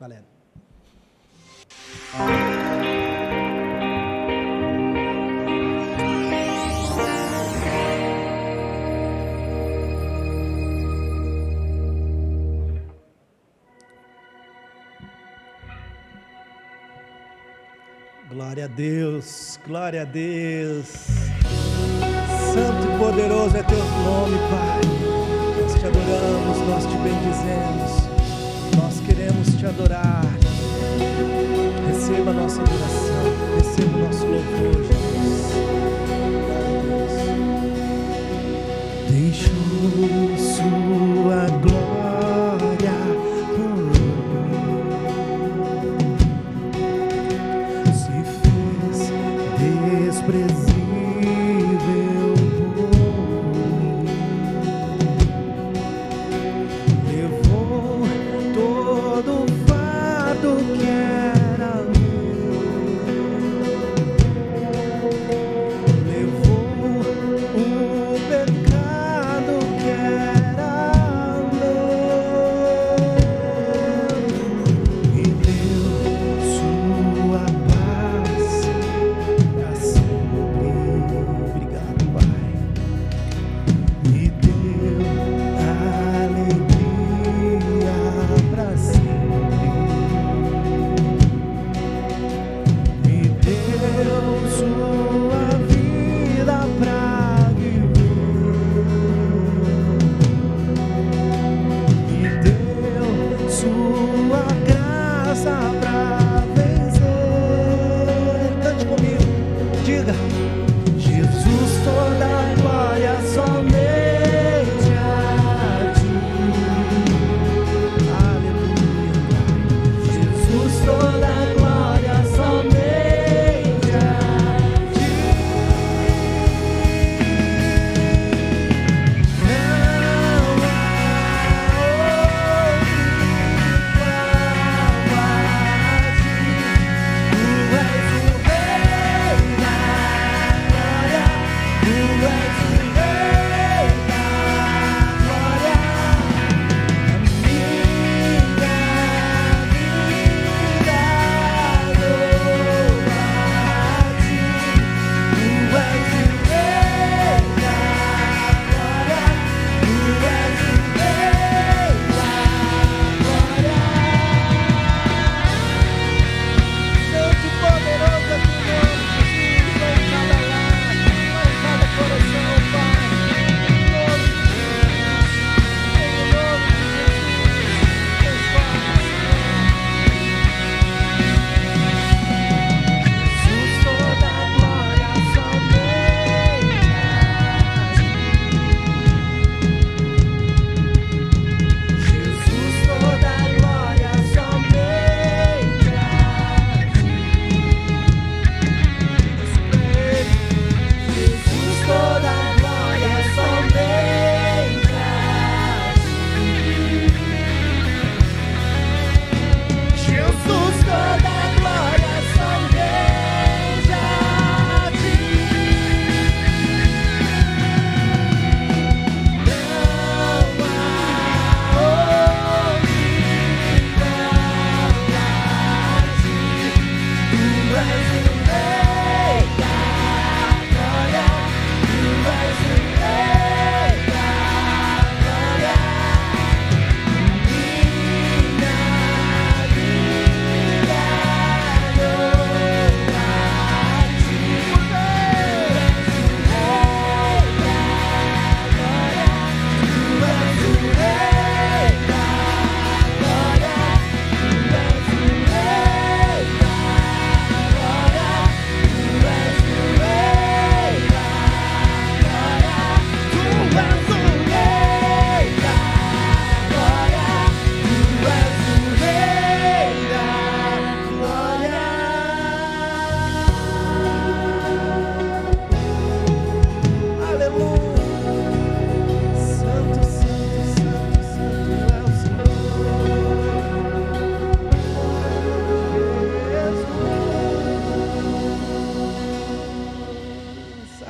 Valendo. Glória a Deus, glória a Deus. Santo e poderoso é teu nome, Pai. Nós te adoramos, nós te bendizemos. Nós queremos te adorar. Receba a nossa adoração, receba o nosso louvor, Jesus. Deixou sua glória por mim, se fez desprezível por mim, levou todo o fardo que era meu, levou o pecado que era meu, e deu sua paz pra sempre. Obrigado, Pai. E deu alegria pra sempre. E deu sua vida pra viver. E deu sua graça pra vencer. Cante comigo, diga: Jesus, toda a glória somente a ti. Aleluia. Jesus, toda a glória somente a ti. Não há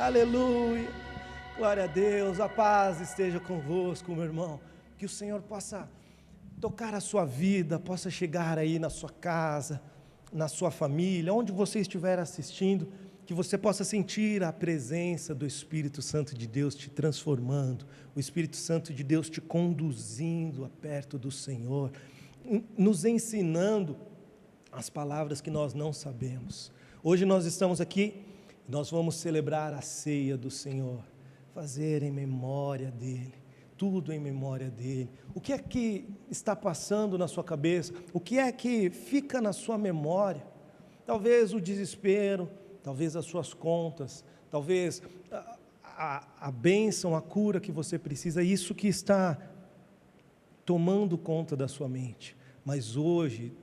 Aleluia. Glória a Deus. A paz esteja convosco, meu irmão. Que o Senhor possa tocar a sua vida, possa chegar aí na sua casa, na sua família, onde você estiver assistindo, que você possa sentir a presença do Espírito Santo de Deus te transformando, o Espírito Santo de Deus te conduzindo a perto do Senhor, nos ensinando as palavras que nós não sabemos. Hoje nós estamos aqui, nós vamos celebrar a ceia do Senhor, fazer em memória dEle, tudo em memória dEle. O que é que está passando na sua cabeça? O que é que fica na sua memória? Talvez o desespero, talvez as suas contas, talvez a bênção, a cura que você precisa, isso que está tomando conta da sua mente. Mas hoje,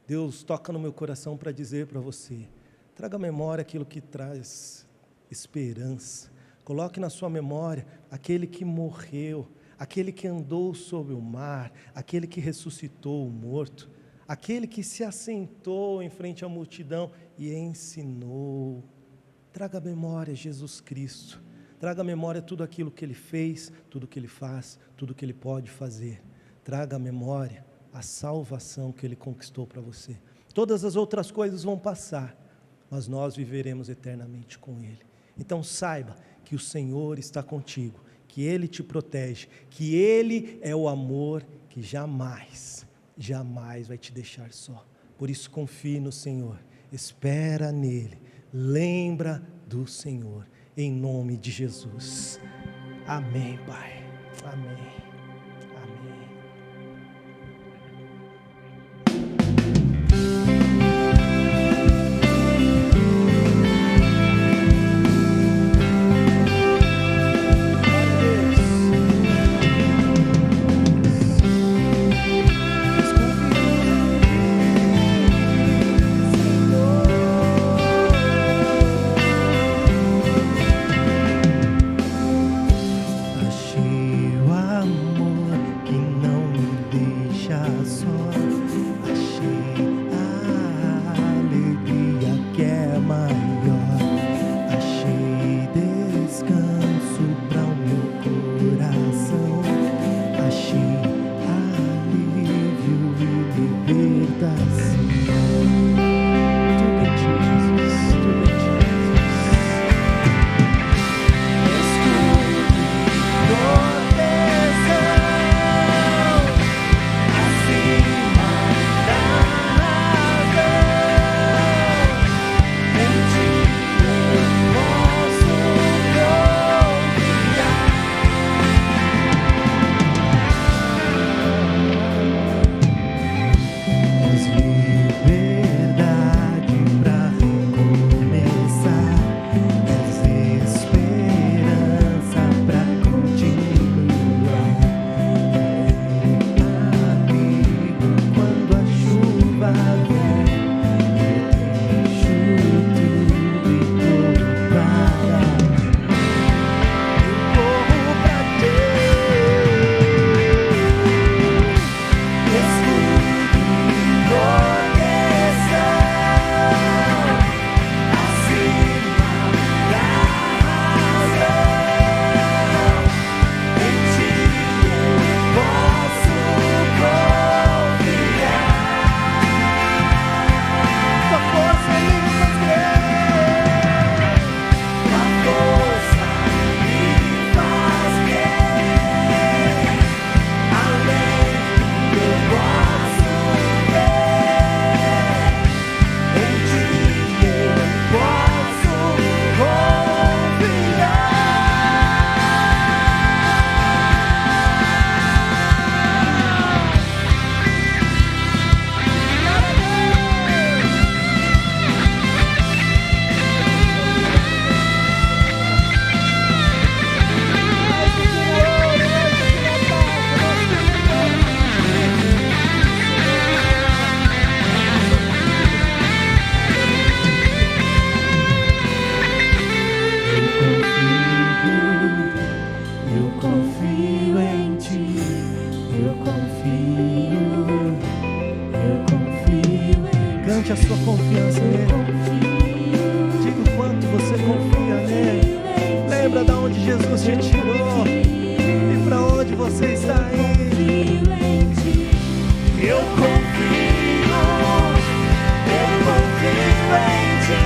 Deus toca no meu coração para dizer para você, traga à memória aquilo que traz esperança, coloque na sua memória aquele que morreu, aquele que andou sobre o mar, aquele que ressuscitou o morto, aquele que se assentou em frente à multidão e ensinou. Traga à memória Jesus Cristo, traga à memória tudo aquilo que Ele fez, tudo que Ele faz, tudo que Ele pode fazer. Traga à memória a salvação que Ele conquistou para você. Todas as outras coisas vão passar, mas nós viveremos eternamente com Ele. Então saiba que o Senhor está contigo, que Ele te protege, que Ele é o amor que jamais vai te deixar só. Por isso confie no Senhor, espera nele, lembra do Senhor, em nome de Jesus. Amém, Pai. Amém. Cante a sua confiança nele. Diga o quanto você confia nele. Lembra de onde Jesus te tirou e para onde você está indo. Eu confio em ti. Eu confio em ti.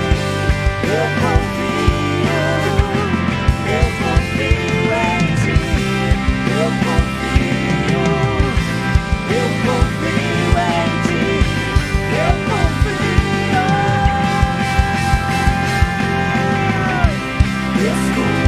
Eu confio em ti. Eu confio. Escudo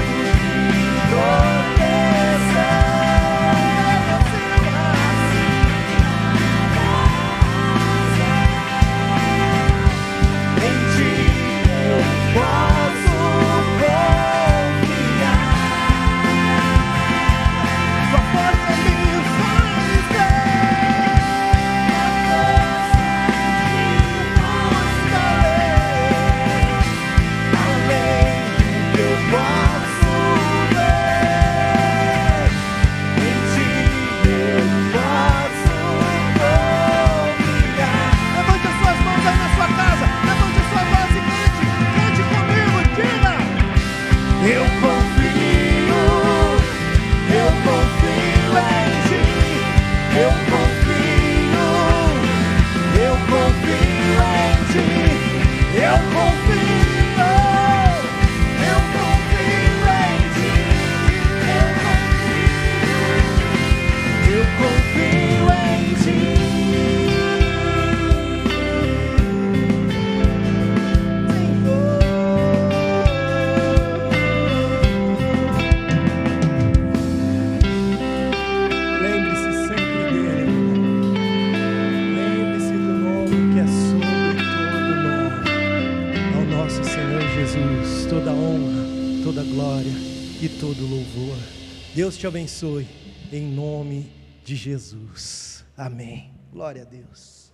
Deus te abençoe, em nome de Jesus. Amém. Glória a Deus.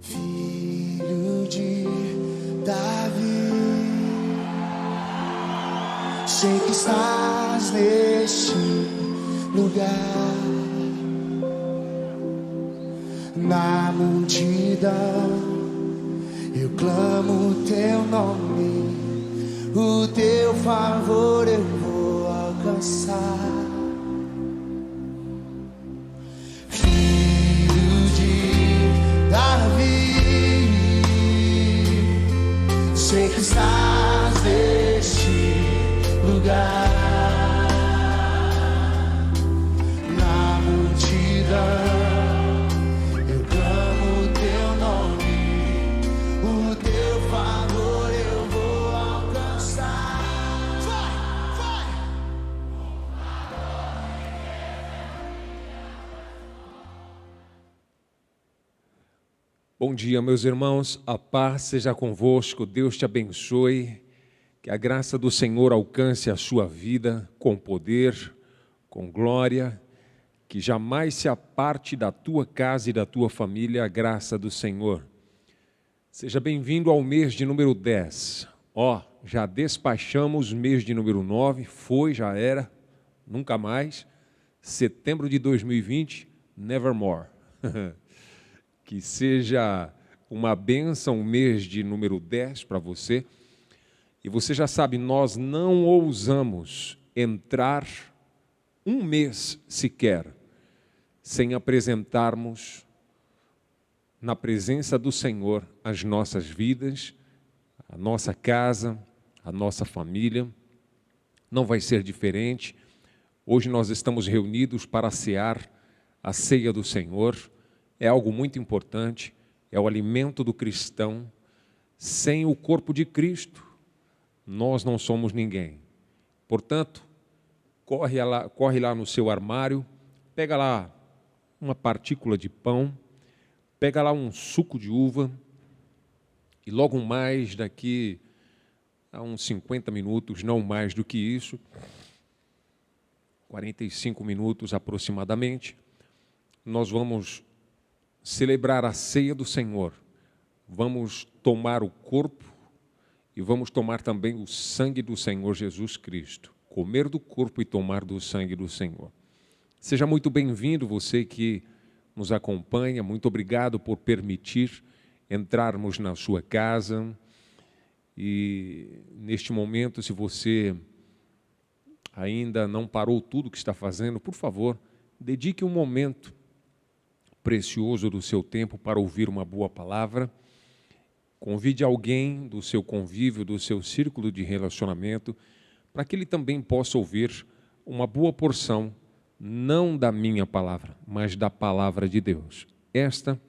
Filho de Davi, sei que estás neste lugar, na multidão eu clamo o teu nome, o teu favor eu vou alcançar. Filho de Davi, sei que estás neste lugar, na multidão eu clamo o teu nome, o teu favor eu vou alcançar. Vai! Bom dia, meus irmãos, a paz seja convosco, Deus te abençoe, que a graça do Senhor alcance a sua vida com poder, com glória, que jamais se aparte da tua casa e da tua família a graça do Senhor. Seja bem-vindo ao mês de número 10. Já despachamos o mês de número 9, já era, nunca mais. Setembro de 2020, nevermore. Que seja uma bênção o mês de número 10 para você. E você já sabe, nós não ousamos entrar um mês sequer sem apresentarmos na presença do Senhor as nossas vidas, a nossa casa, a nossa família. Não vai ser diferente. Hoje nós estamos reunidos para cear a ceia do Senhor. É algo muito importante, é o alimento do cristão. Sem o corpo de Cristo, nós não somos ninguém. Portanto, corre lá no seu armário, pega lá uma partícula de pão, pega lá um suco de uva, e logo mais, daqui a uns 50 minutos, não mais do que isso, 45 minutos aproximadamente, nós vamos celebrar a ceia do Senhor. Vamos tomar o corpo e vamos tomar também o sangue do Senhor Jesus Cristo. Comer do corpo e tomar do sangue do Senhor. Seja muito bem-vindo, você que nos acompanha. Muito obrigado por permitir entrarmos na sua casa. E neste momento, se você ainda não parou tudo o que está fazendo, por favor, dedique um momento precioso do seu tempo para ouvir uma boa palavra. Convide alguém do seu convívio, do seu círculo de relacionamento, para que ele também possa ouvir uma boa porção, não da minha palavra, mas da palavra de Deus. Esta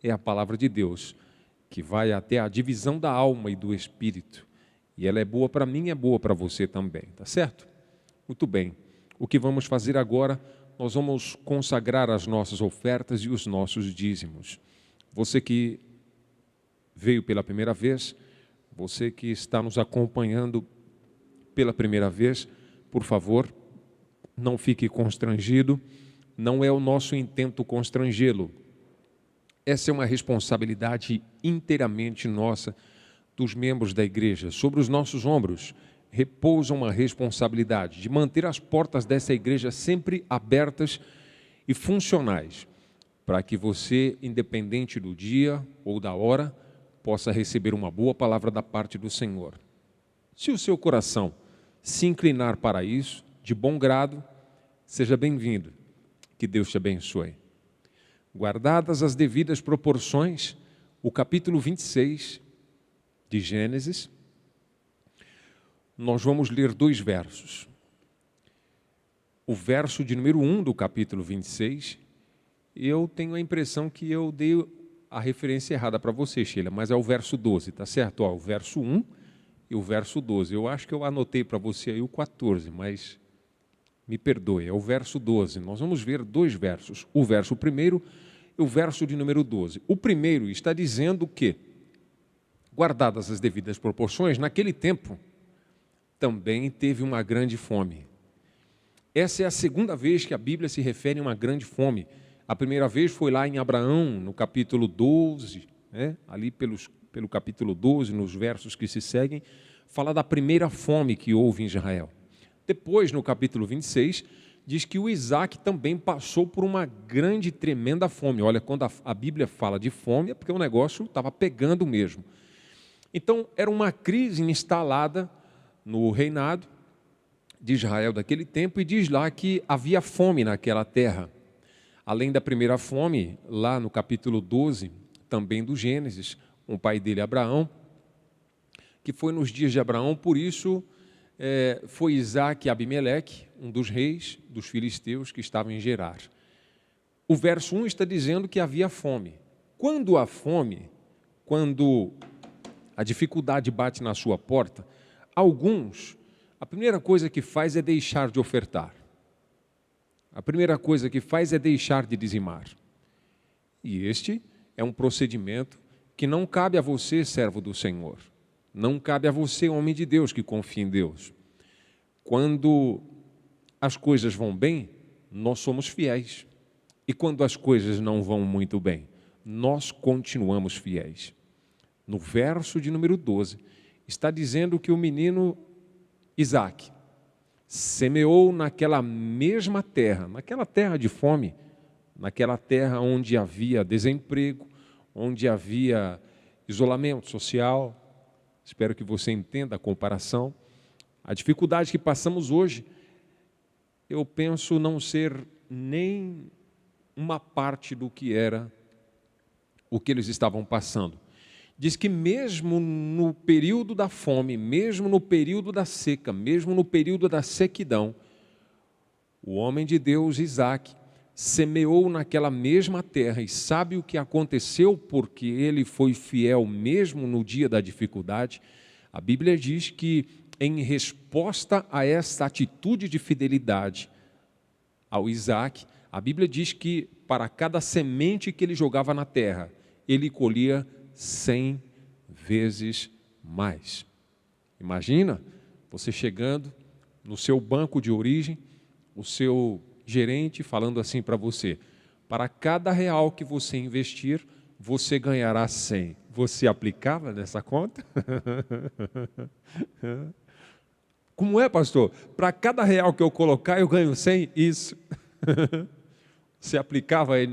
é a palavra de Deus, que vai até a divisão da alma e do espírito. E ela é boa para mim e é boa para você também, tá certo? Muito bem. O que vamos fazer agora? Nós vamos consagrar as nossas ofertas e os nossos dízimos. Você que veio pela primeira vez, você que está nos acompanhando pela primeira vez, por favor, não fique constrangido, não é o nosso intento constrangê-lo. Essa é uma responsabilidade inteiramente nossa, dos membros da igreja. Sobre os nossos ombros repousa uma responsabilidade de manter as portas dessa igreja sempre abertas e funcionais, para que você, independente do dia ou da hora, possa receber uma boa palavra da parte do Senhor. Se o seu coração se inclinar para isso, de bom grado, seja bem-vindo. Que Deus te abençoe. Guardadas as devidas proporções, o capítulo 26 de Gênesis, nós vamos ler 2 versos. O verso de número 1 do capítulo 26, eu tenho a impressão que eu dei a referência errada para você, Sheila, mas é o verso 12, tá certo? O verso 1 e o verso 12. Eu acho que eu anotei para você aí o 14, mas me perdoe, é o verso 12. Nós vamos ver 2 versos, o verso 1 e o verso de número 12. O primeiro está dizendo que, guardadas as devidas proporções, naquele tempo também teve uma grande fome. Essa é a segunda vez que a Bíblia se refere a uma grande fome. A primeira vez foi lá em Abraão, no capítulo 12, ali pelo capítulo 12, nos versos que se seguem, fala da primeira fome que houve em Israel. Depois, no capítulo 26, diz que o Isaac também passou por uma grande, tremenda fome. Olha, quando a Bíblia fala de fome, é porque o negócio estava pegando mesmo. Então, era uma crise instalada no reinado de Israel daquele tempo, e diz lá que havia fome naquela terra. Além da primeira fome, lá no capítulo 12, também do Gênesis, o pai dele, Abraão, que foi nos dias de Abraão, por isso foi Isaac e Abimeleque, um dos reis dos filisteus que estavam em Gerar. O verso 1 está dizendo que havia fome. Quando há fome, quando a dificuldade bate na sua porta, alguns, a primeira coisa que faz é deixar de ofertar. A primeira coisa que faz é deixar de dizimar. E este é um procedimento que não cabe a você, servo do Senhor. Não cabe a você, homem de Deus, que confia em Deus. Quando as coisas vão bem, nós somos fiéis. E quando as coisas não vão muito bem, nós continuamos fiéis. No verso de número 12, está dizendo que o menino Isaac semeou naquela mesma terra, naquela terra de fome, naquela terra onde havia desemprego, onde havia isolamento social. Espero que você entenda a comparação. A dificuldade que passamos hoje, eu penso não ser nem uma parte do que era o que eles estavam passando. Diz que mesmo no período da fome, mesmo no período da seca, mesmo no período da sequidão, o homem de Deus, Isaac, semeou naquela mesma terra. E sabe o que aconteceu porque ele foi fiel mesmo no dia da dificuldade? A Bíblia diz que, em resposta a essa atitude de fidelidade ao Isaac, a Bíblia diz que para cada semente que ele jogava na terra, ele colhia 100 vezes mais. Imagina você chegando no seu banco de origem, o seu gerente falando assim para você: para cada real que você investir, você ganhará 100. Você aplicava nessa conta? Como é, pastor? Para cada real que eu colocar, eu ganho 100? Isso. Você aplicava aí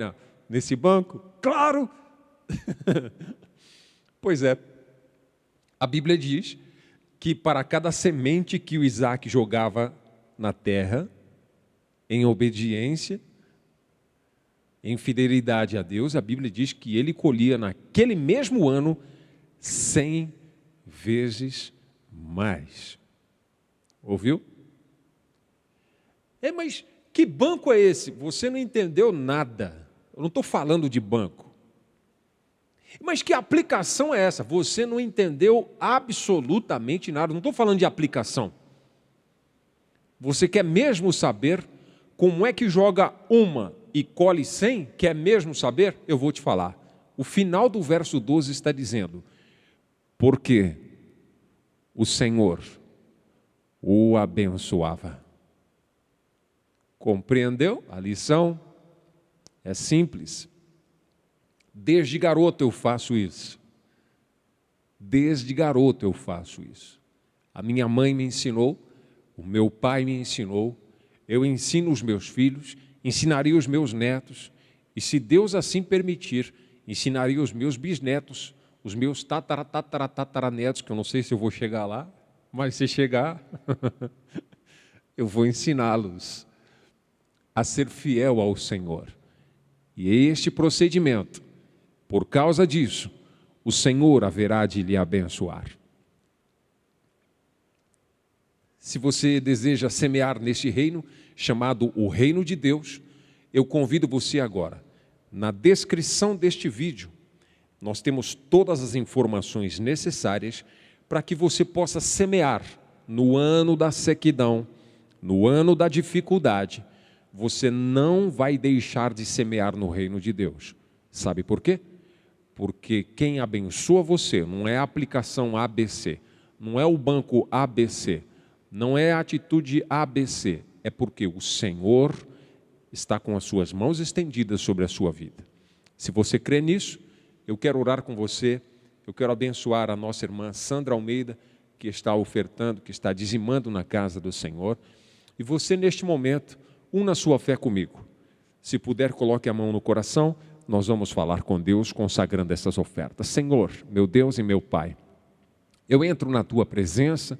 nesse banco? Claro! Pois é, a Bíblia diz que para cada semente que o Isaac jogava na terra, em obediência, em fidelidade a Deus, a Bíblia diz que ele colhia naquele mesmo ano 100 vezes mais. Ouviu? Mas que banco é esse? Você não entendeu nada. Eu não estou falando de banco. Mas que aplicação é essa? Você não entendeu absolutamente nada. Não estou falando de aplicação. Você quer mesmo saber como é que joga uma e colhe 100? Quer mesmo saber? Eu vou te falar. O final do verso 12 está dizendo: porque o Senhor o abençoava. Compreendeu a lição? É simples. Desde garoto eu faço isso. Desde garoto eu faço isso. A minha mãe me ensinou, o meu pai me ensinou, eu ensino os meus filhos, ensinaria os meus netos, e se Deus assim permitir, ensinaria os meus bisnetos, os meus tataranetos, que eu não sei se eu vou chegar lá, mas se chegar, eu vou ensiná-los a ser fiel ao Senhor. E este procedimento, por causa disso, o Senhor haverá de lhe abençoar. Se você deseja semear neste reino, chamado o Reino de Deus, eu convido você agora. Na descrição deste vídeo, nós temos todas as informações necessárias para que você possa semear no ano da sequidão, no ano da dificuldade. Você não vai deixar de semear no reino de Deus. Sabe por quê? Porque quem abençoa você não é a aplicação ABC, não é o banco ABC, não é a atitude ABC, é porque o Senhor está com as suas mãos estendidas sobre a sua vida. Se você crê nisso, eu quero orar com você, eu quero abençoar a nossa irmã Sandra Almeida, que está ofertando, que está dizimando na casa do Senhor, e você neste momento, una sua fé comigo. Se puder, coloque a mão no coração, nós vamos falar com Deus, consagrando essas ofertas. Senhor, meu Deus e meu Pai, eu entro na Tua presença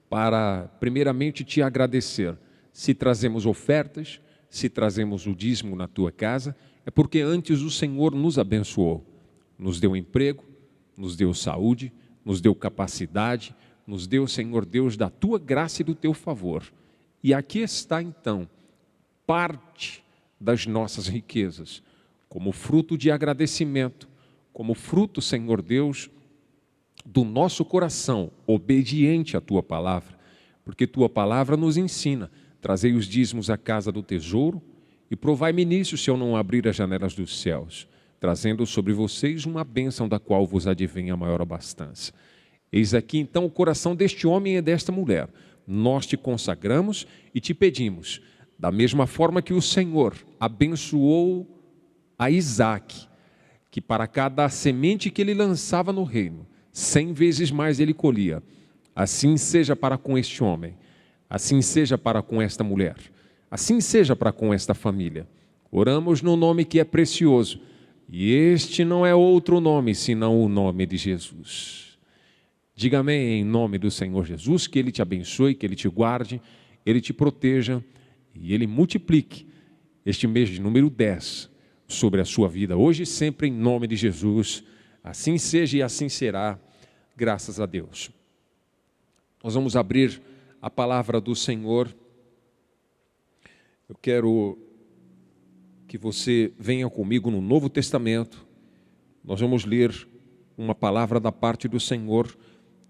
para, primeiramente, Te agradecer. Se trazemos ofertas, se trazemos o dízimo na Tua casa, é porque antes o Senhor nos abençoou, nos deu emprego, nos deu saúde, nos deu capacidade, nos deu, Senhor Deus, da Tua graça e do Teu favor. E aqui está, então, parte das nossas riquezas, como fruto de agradecimento, como fruto, Senhor Deus, do nosso coração, obediente à Tua palavra, porque Tua palavra nos ensina, trazei os dízimos à casa do tesouro e provai-me nisso se eu não abrir as janelas dos céus, trazendo sobre vocês uma bênção da qual vos advém a maior abastança. Eis aqui então o coração deste homem e desta mulher. Nós te consagramos e te pedimos, da mesma forma que o Senhor abençoou a Isaac, que para cada semente que ele lançava no reino, 100 vezes mais ele colhia. Assim seja para com este homem, assim seja para com esta mulher, assim seja para com esta família. Oramos no nome que é precioso, e este não é outro nome, senão o nome de Jesus. Diga amém em nome do Senhor Jesus, que Ele te abençoe, que Ele te guarde, Ele te proteja, e Ele multiplique este mês de número 10 sobre a sua vida, hoje e sempre, em nome de Jesus. Assim seja e assim será, graças a Deus. Nós vamos abrir a palavra do Senhor. Eu quero que você venha comigo no Novo Testamento. Nós vamos ler uma palavra da parte do Senhor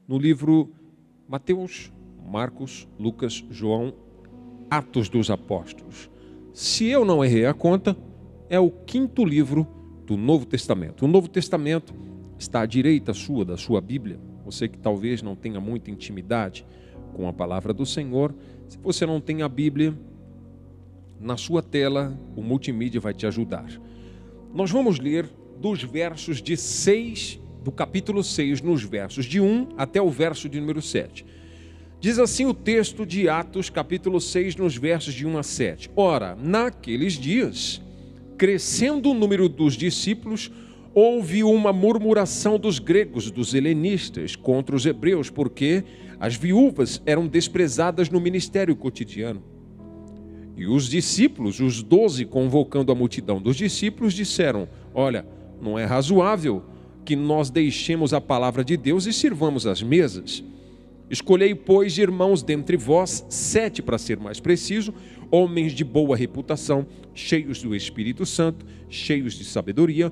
no livro Mateus, Marcos, Lucas, João, Atos dos Apóstolos. Se eu não errei a conta, é o 5º livro do Novo Testamento. O Novo Testamento está à direita sua, da sua Bíblia. Você que talvez não tenha muita intimidade com a palavra do Senhor, se você não tem a Bíblia, na sua tela o multimídia vai te ajudar. Nós vamos ler dos versos de 6, do capítulo 6, nos versos de 1 até o verso de número 7. Diz assim o texto de Atos, capítulo 6, nos versos de 1 a 7. Ora, naqueles dias, crescendo o número dos discípulos, houve uma murmuração dos gregos, dos helenistas, contra os hebreus, porque as viúvas eram desprezadas no ministério cotidiano. E os discípulos, os 12, convocando a multidão dos discípulos, disseram: olha, não é razoável que nós deixemos a palavra de Deus e sirvamos as mesas. Escolhei, pois, irmãos, dentre vós, 7 para ser mais preciso, homens de boa reputação, cheios do Espírito Santo, cheios de sabedoria,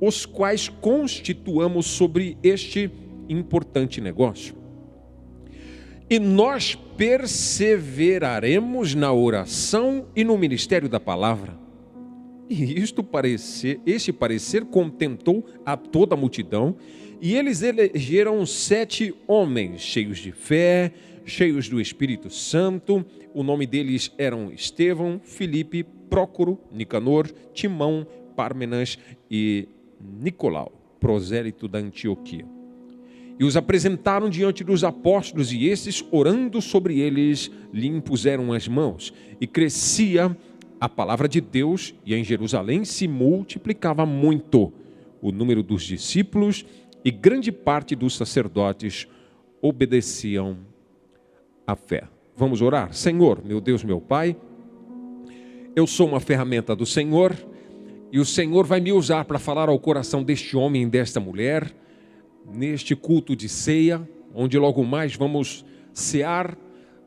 os quais constituamos sobre este importante negócio. E nós perseveraremos na oração e no ministério da palavra. E este parecer contentou a toda a multidão, e eles elegeram 7 homens, cheios de fé, cheios do Espírito Santo. O nome deles eram Estevão, Filipe, Prócoro, Nicanor, Timão, Pármenas e Nicolau, prosélito da Antioquia. E os apresentaram diante dos apóstolos, e esses, orando sobre eles, lhe impuseram as mãos. E crescia a palavra de Deus, e em Jerusalém se multiplicava muito o número dos discípulos, e grande parte dos sacerdotes obedeciam à fé. Vamos orar? Senhor, meu Deus, meu Pai, eu sou uma ferramenta do Senhor, e o Senhor vai me usar para falar ao coração deste homem e desta mulher, neste culto de ceia, onde logo mais vamos cear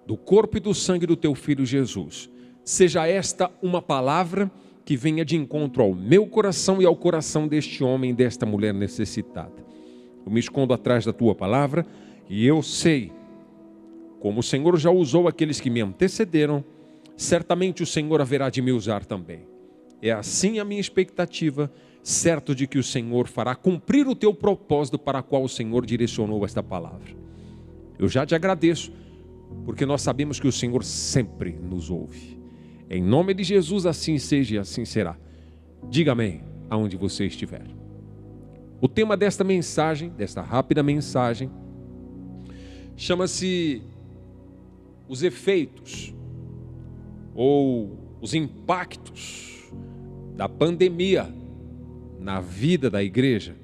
do corpo e do sangue do Teu Filho Jesus. Seja esta uma palavra que venha de encontro ao meu coração e ao coração deste homem e desta mulher necessitada. Eu me escondo atrás da Tua palavra, e eu sei, como o Senhor já usou aqueles que me antecederam, certamente o Senhor haverá de me usar também. É assim a minha expectativa, certo de que o Senhor fará cumprir o Teu propósito para o qual o Senhor direcionou esta palavra. Eu já te agradeço, porque nós sabemos que o Senhor sempre nos ouve. Em nome de Jesus, assim seja e assim será. Diga amém aonde você estiver. O tema desta mensagem, desta rápida mensagem, chama-se os efeitos ou os impactos da pandemia na vida da igreja.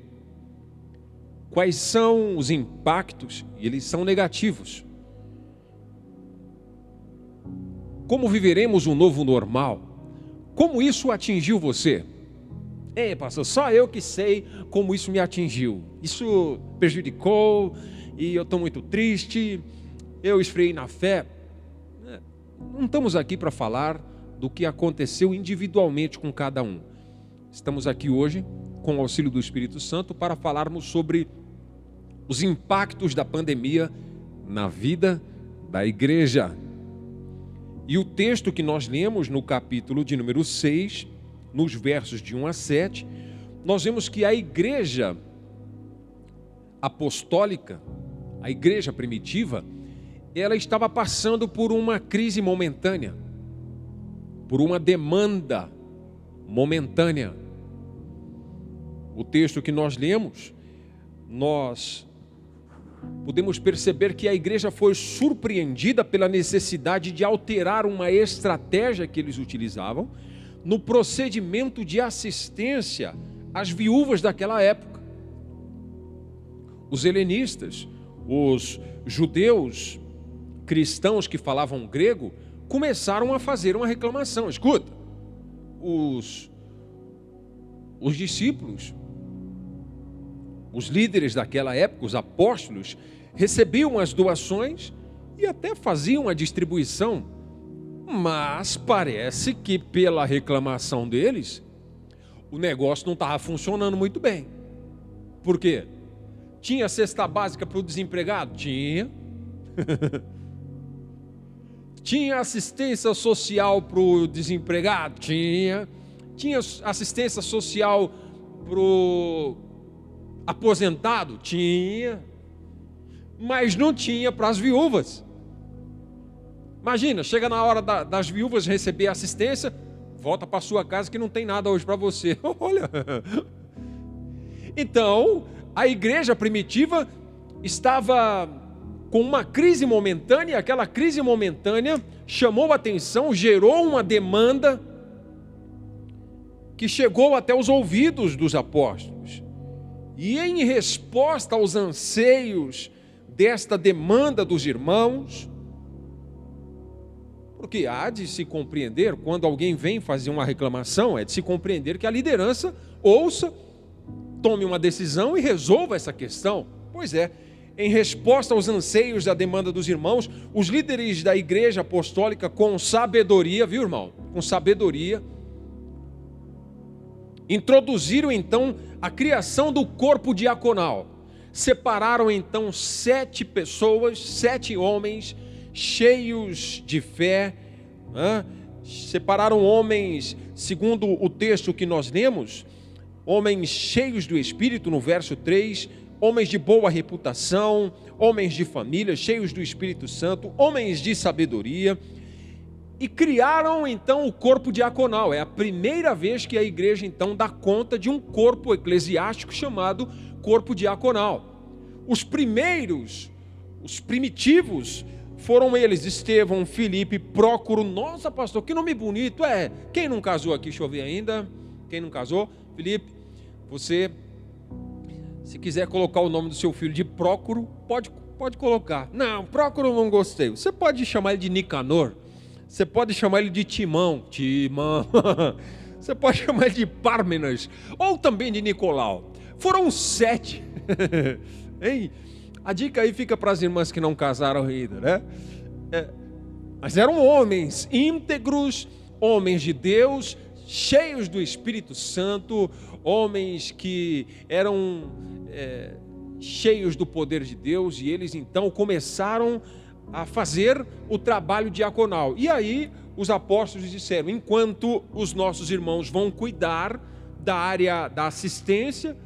Quais são os impactos? E eles são negativos. Como viveremos um novo normal? Como isso atingiu você? Pastor, só eu que sei como isso me atingiu. Isso prejudicou e eu estou muito triste, eu esfriei na fé. Não estamos aqui para falar do que aconteceu individualmente com cada um. Estamos aqui hoje, com o auxílio do Espírito Santo, para falarmos sobre os impactos da pandemia na vida da igreja. E o texto que nós lemos no capítulo de número 6, nos versos de 1 a 7, nós vemos que a igreja apostólica, a igreja primitiva, ela estava passando por uma crise momentânea, por uma demanda momentânea. O texto que nós lemos, nós podemos perceber que a igreja foi surpreendida pela necessidade de alterar uma estratégia que eles utilizavam no procedimento de assistência às viúvas daquela época. Os helenistas, os judeus cristãos que falavam grego, começaram a fazer uma reclamação. Escuta, os discípulos, os líderes daquela época, os apóstolos, recebiam as doações e até faziam a distribuição, mas parece que pela reclamação deles, o negócio não estava funcionando muito bem. Por quê? Tinha cesta básica para o desempregado? Tinha. Tinha assistência social para o desempregado? Tinha. Tinha assistência social para o aposentado? Tinha. Mas não tinha para as viúvas. Imagina, chega na hora das viúvas receber assistência, volta para sua casa que não tem nada hoje para você. Olha. Então, a igreja primitiva estava com uma crise momentânea, aquela crise momentânea chamou a atenção, gerou uma demanda que chegou até os ouvidos dos apóstolos. E em resposta aos anseios desta demanda dos irmãos, Porque há de se compreender, quando alguém vem fazer uma reclamação, é de se compreender que a liderança ouça, tome uma decisão e resolva essa questão. Pois é, em resposta aos anseios da demanda dos irmãos, os líderes da igreja apostólica, com sabedoria, viu, irmão? Com sabedoria, introduziram então a criação do corpo diaconal. Separaram então 7 pessoas, 7 homens cheios de fé, separaram homens, segundo o texto que nós lemos, homens cheios do Espírito, no verso 3, homens de boa reputação, homens de família, cheios do Espírito Santo, homens de sabedoria, e criaram então o corpo diaconal. É a primeira vez que a igreja então dá conta de um corpo eclesiástico chamado corpo diaconal. Os primeiros, os primitivos, foram eles: Estevão, Filipe, Prócoro. Nossa, pastor, que nome bonito. Quem não casou aqui? Deixa eu ver ainda. Quem não casou? Filipe, você, se quiser colocar o nome do seu filho de Prócoro, pode colocar. Não, Prócoro eu não gostei. Você pode chamar ele de Nicanor. Você pode chamar ele de Timão. Você pode chamar ele de Pármenas. Ou também de Nicolau. Foram 7. Hein? A dica aí fica para as irmãs que não casaram ainda, né? Mas eram homens íntegros, homens de Deus, cheios do Espírito Santo, homens que eram cheios do poder de Deus, e eles então começaram a fazer o trabalho diaconal. E aí os apóstolos disseram: enquanto os nossos irmãos vão cuidar da área da assistência,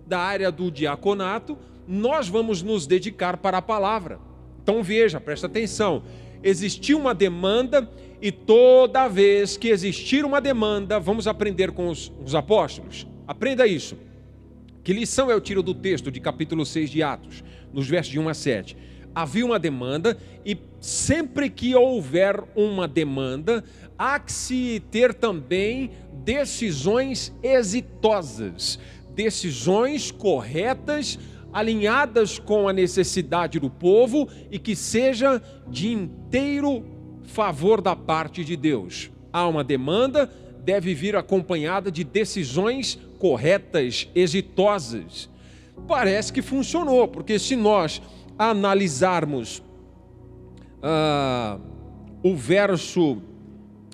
da área do diaconato, nós vamos nos dedicar para a palavra. Então veja, presta atenção, existiu uma demanda, e toda vez que existir uma demanda, vamos aprender com os apóstolos. Aprenda isso. Que lição eu tiro do texto de capítulo 6 de Atos, nos versos de 1 a 7? Havia uma demanda, e sempre que houver uma demanda, há que se ter também decisões exitosas, decisões corretas, alinhadas com a necessidade do povo, e que seja de inteiro favor da parte de Deus. Há uma demanda, deve vir acompanhada de decisões corretas, exitosas. Parece que funcionou, porque se nós analisarmos o verso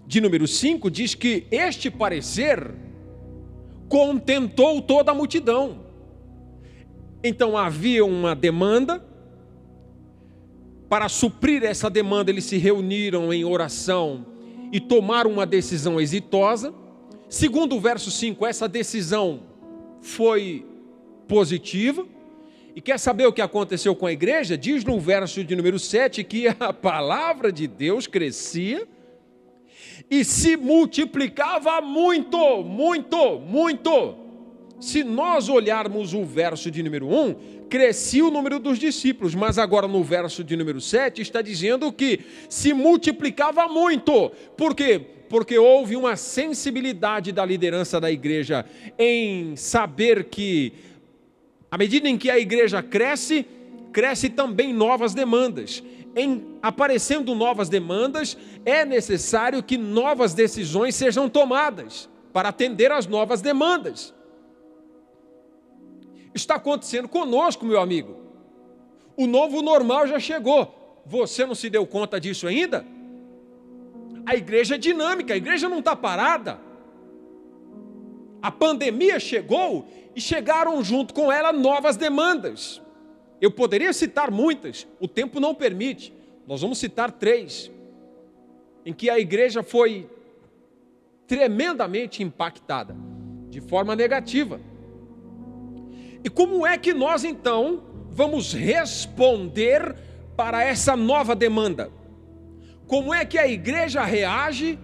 de número 5, diz que este parecer contentou toda a multidão. Então havia uma demanda. Para suprir essa demanda, eles se reuniram em oração e tomaram uma decisão exitosa. Segundo o verso 5, essa decisão foi positiva. E quer saber o que aconteceu com a igreja? Diz no verso de número 7 que a palavra de Deus crescia e se multiplicava muito, muito, muito. Se nós olharmos o verso de número 1, crescia o número dos discípulos, mas agora no verso de número 7 está dizendo que se multiplicava muito. Por quê? Porque houve uma sensibilidade da liderança da igreja em saber que, à medida em que a igreja cresce, cresce também novas demandas. Em aparecendo novas demandas, é necessário que novas decisões sejam tomadas para atender às novas demandas. Está acontecendo conosco, meu amigo. O novo normal já chegou. Você não se deu conta disso ainda? A igreja é dinâmica, a igreja não está parada. A pandemia chegou e chegaram junto com ela novas demandas. Eu poderia citar muitas, o tempo não permite. Nós vamos citar 3, em que a igreja foi tremendamente impactada, de forma negativa. E como é que nós então vamos responder para essa nova demanda? Como é que a igreja reage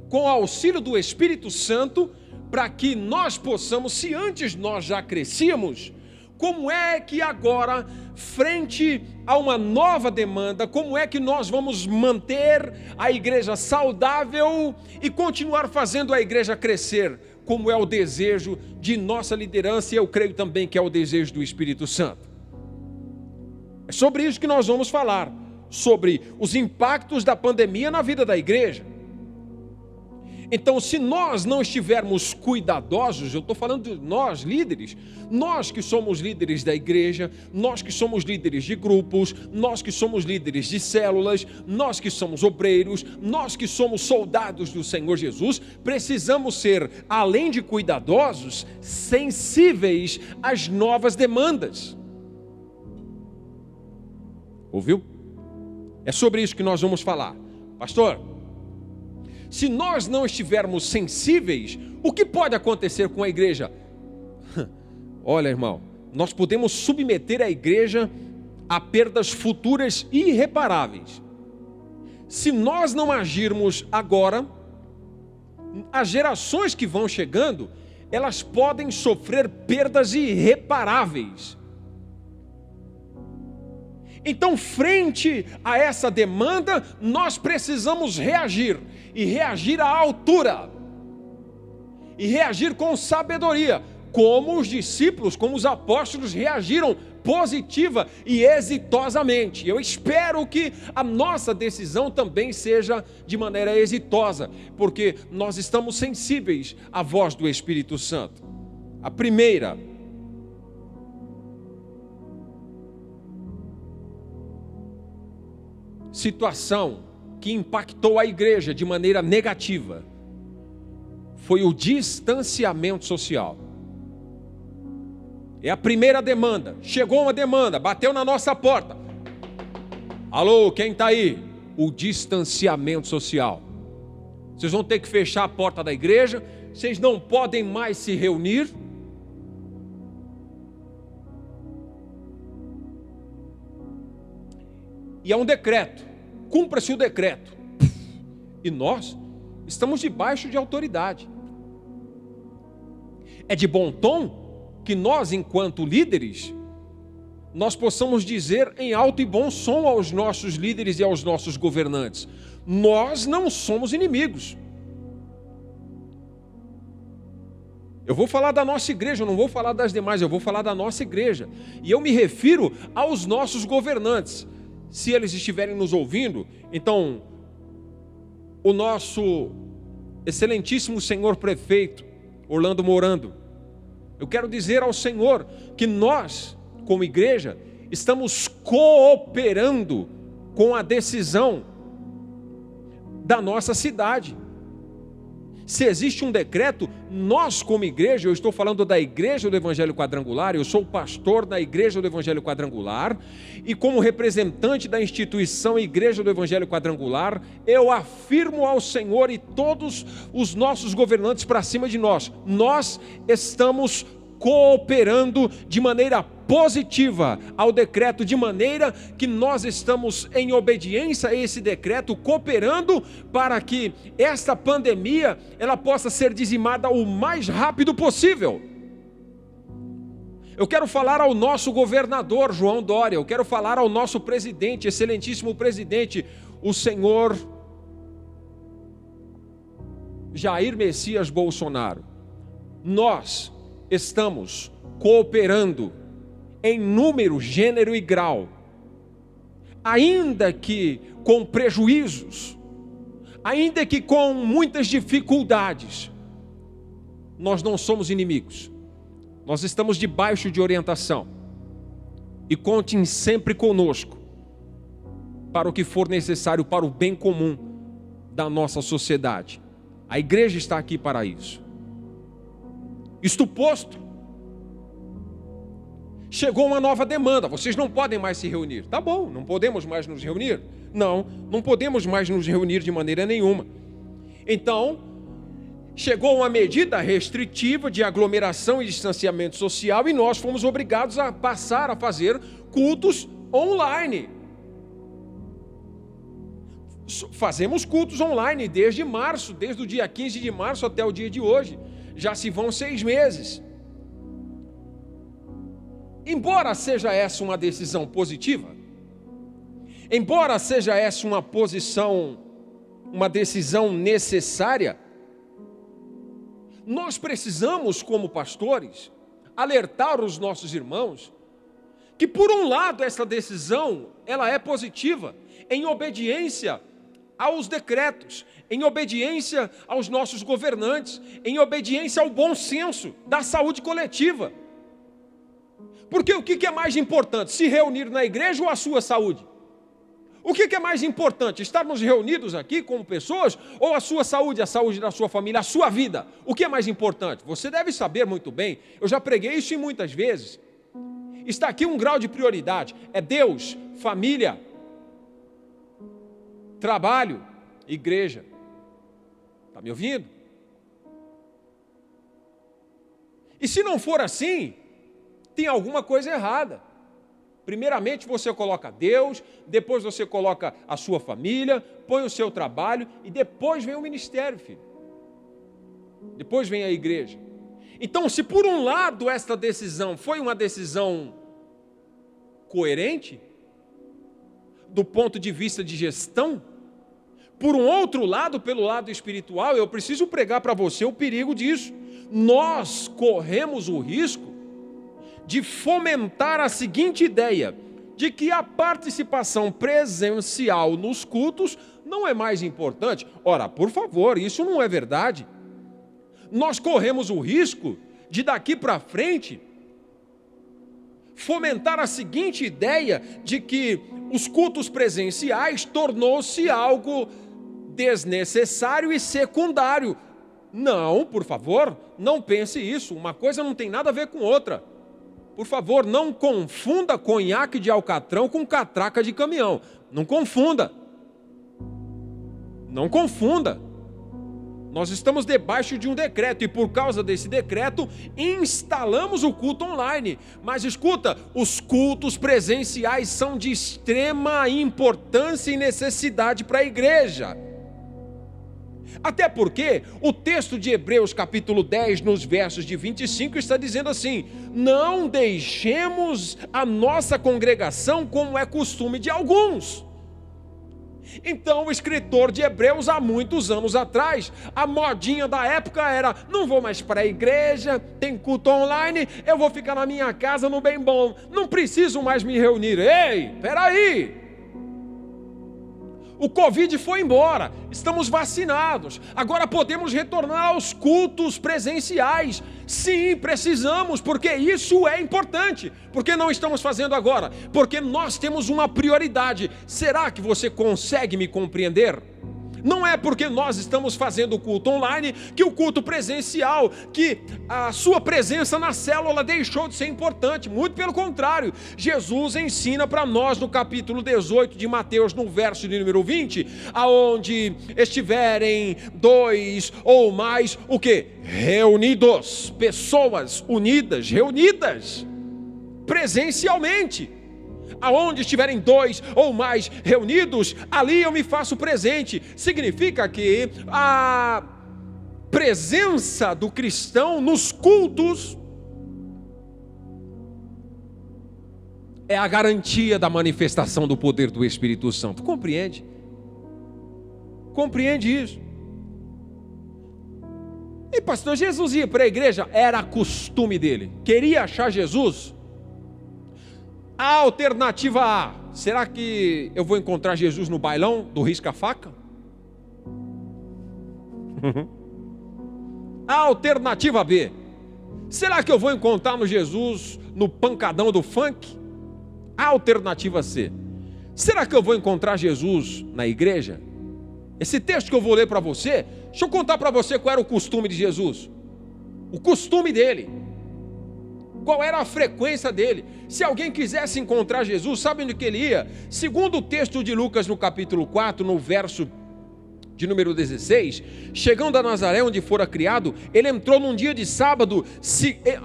com o auxílio do Espírito Santo para que nós possamos, se antes nós já crescíamos, como é que agora, frente a uma nova demanda, como é que nós vamos manter a igreja saudável e continuar fazendo a igreja crescer? Como é o desejo de nossa liderança, e eu creio também que é o desejo do Espírito Santo. É sobre isso que nós vamos falar. sobre os impactos da pandemia na vida da igreja. Então, se nós não estivermos cuidadosos, eu estou falando de nós, líderes, nós que somos líderes da igreja, nós que somos líderes de grupos, nós que somos líderes de células, nós que somos obreiros, nós que somos soldados do Senhor Jesus, precisamos ser, além de cuidadosos, sensíveis às novas demandas. Ouviu? É sobre isso que nós vamos falar. Pastor, se nós não estivermos sensíveis, o que pode acontecer com a igreja? Olha, irmão, nós podemos submeter a igreja a perdas futuras irreparáveis. Se nós não agirmos agora, as gerações que vão chegando, elas podem sofrer perdas irreparáveis. Então, frente a essa demanda, nós precisamos reagir, e reagir à altura, e reagir com sabedoria, como os discípulos, como os apóstolos reagiram positiva e exitosamente. Eu espero que a nossa decisão também seja de maneira exitosa, porque nós estamos sensíveis à voz do Espírito Santo. A primeira, situação que impactou a igreja de maneira negativa foi o distanciamento social. É a primeira demanda. Chegou uma demanda, bateu na nossa porta. Alô, quem está aí? O distanciamento social. Vocês vão ter que fechar a porta da igreja, vocês não podem mais se reunir. E é um decreto. Cumpra-se o decreto. E nós estamos debaixo de autoridade. É de bom tom que nós, enquanto líderes, nós possamos dizer em alto e bom som aos nossos líderes e aos nossos governantes: nós não somos inimigos. Eu vou falar da nossa igreja, eu não vou falar das demais, eu vou falar da nossa igreja. E eu me refiro aos nossos governantes. Se eles estiverem nos ouvindo, então, o nosso excelentíssimo senhor prefeito, Orlando Morando, eu quero dizer ao Senhor que nós, como igreja, estamos cooperando com a decisão da nossa cidade. Se existe um decreto, nós como igreja, eu estou falando da Igreja do Evangelho Quadrangular, eu sou pastor da Igreja do Evangelho Quadrangular, e como representante da instituição Igreja do Evangelho Quadrangular, eu afirmo ao Senhor e todos os nossos governantes para cima de nós estamos cooperando de maneira positiva ao decreto, de maneira que nós estamos em obediência a esse decreto, cooperando para que esta pandemia ela possa ser dizimada o mais rápido possível. Eu quero falar ao nosso governador João Dória, eu quero falar ao nosso presidente, excelentíssimo presidente, o senhor Jair Messias Bolsonaro. Nós estamos cooperando em número, gênero e grau, ainda que com prejuízos, ainda que com muitas dificuldades. Nós não somos inimigos, nós estamos debaixo de orientação, e contem sempre conosco para o que for necessário para o bem comum da nossa sociedade. A igreja está aqui para isso. Isto posto, chegou uma nova demanda, vocês não podem mais se reunir. Tá bom, não podemos mais nos reunir? Não podemos mais nos reunir de maneira nenhuma. Então, chegou uma medida restritiva de aglomeração e distanciamento social e nós fomos obrigados a passar a fazer cultos online. Fazemos cultos online desde março, desde o dia 15 de março até o dia de hoje. Já se vão 6 meses. Embora seja essa uma decisão positiva, embora seja essa uma decisão necessária, nós precisamos, como pastores, alertar os nossos irmãos que por um lado essa decisão, ela é positiva, em obediência aos decretos, em obediência aos nossos governantes, em obediência ao bom senso da saúde coletiva. Porque o que é mais importante, se reunir na igreja ou a sua saúde? O que é mais importante, estarmos reunidos aqui como pessoas ou a sua saúde, a saúde da sua família, a sua vida? O que é mais importante? Você deve saber muito bem, eu já preguei isso muitas vezes. Está aqui um grau de prioridade, é Deus, família, trabalho, igreja. Está me ouvindo? E se não for assim, tem alguma coisa errada. Primeiramente você coloca Deus, depois você coloca a sua família, põe o seu trabalho e depois vem o ministério, filho. Depois vem a igreja. Então, se por um lado esta decisão foi uma decisão coerente, do ponto de vista de gestão, por um outro lado, pelo lado espiritual, eu preciso pregar para você o perigo disso. Nós corremos o risco de fomentar a seguinte ideia, de que a participação presencial nos cultos não é mais importante. Ora, por favor, isso não é verdade. Nós corremos o risco de daqui para frente fomentar a seguinte ideia de que os cultos presenciais tornou-se algo desnecessário e secundário. Não, por favor, não pense isso. Uma coisa não tem nada a ver com outra. Por favor, não confunda conhaque de alcatrão com catraca de caminhão. Não confunda. Não confunda. Nós estamos debaixo de um decreto e por causa desse decreto instalamos o culto online. Mas escuta, os cultos presenciais são de extrema importância e necessidade para a igreja. Até porque o texto de Hebreus capítulo 10, nos versos de 25, está dizendo assim: não deixemos a nossa congregação como é costume de alguns. Então o escritor de Hebreus, há muitos anos atrás, a modinha da época era: não vou mais para a igreja, tem culto online, eu vou ficar na minha casa no bem bom, não preciso mais me reunir. Ei, peraí! O Covid foi embora, estamos vacinados, agora podemos retornar aos cultos presenciais. Sim, precisamos, porque isso é importante. Por que não estamos fazendo agora? Porque nós temos uma prioridade. Será que você consegue me compreender? Não é porque nós estamos fazendo o culto online que o culto presencial, que a sua presença na célula deixou de ser importante. Muito pelo contrário, Jesus ensina para nós no capítulo 18 de Mateus, no verso de número 20, aonde estiverem dois ou mais, o quê? Reunidos, pessoas unidas, reunidas, presencialmente. Aonde estiverem dois ou mais reunidos, ali eu me faço presente. Significa que a presença do cristão nos cultos é a garantia da manifestação do poder do Espírito Santo. Compreende? Compreende isso? E pastor, Jesus ia para a igreja? Era costume dele. Queria achar Jesus? A alternativa A: será que eu vou encontrar Jesus no bailão do risca-faca? A alternativa B: será que eu vou encontrar no Jesus no pancadão do funk? A alternativa C: será que eu vou encontrar Jesus na igreja? Esse texto que eu vou ler para você, deixa eu contar para você qual era o costume de Jesus. O costume dele. Qual era a frequência dele? Se alguém quisesse encontrar Jesus, sabe onde que ele ia? Segundo o texto de Lucas no capítulo 4, no verso de número 16, chegando a Nazaré, onde fora criado, ele entrou num dia de sábado.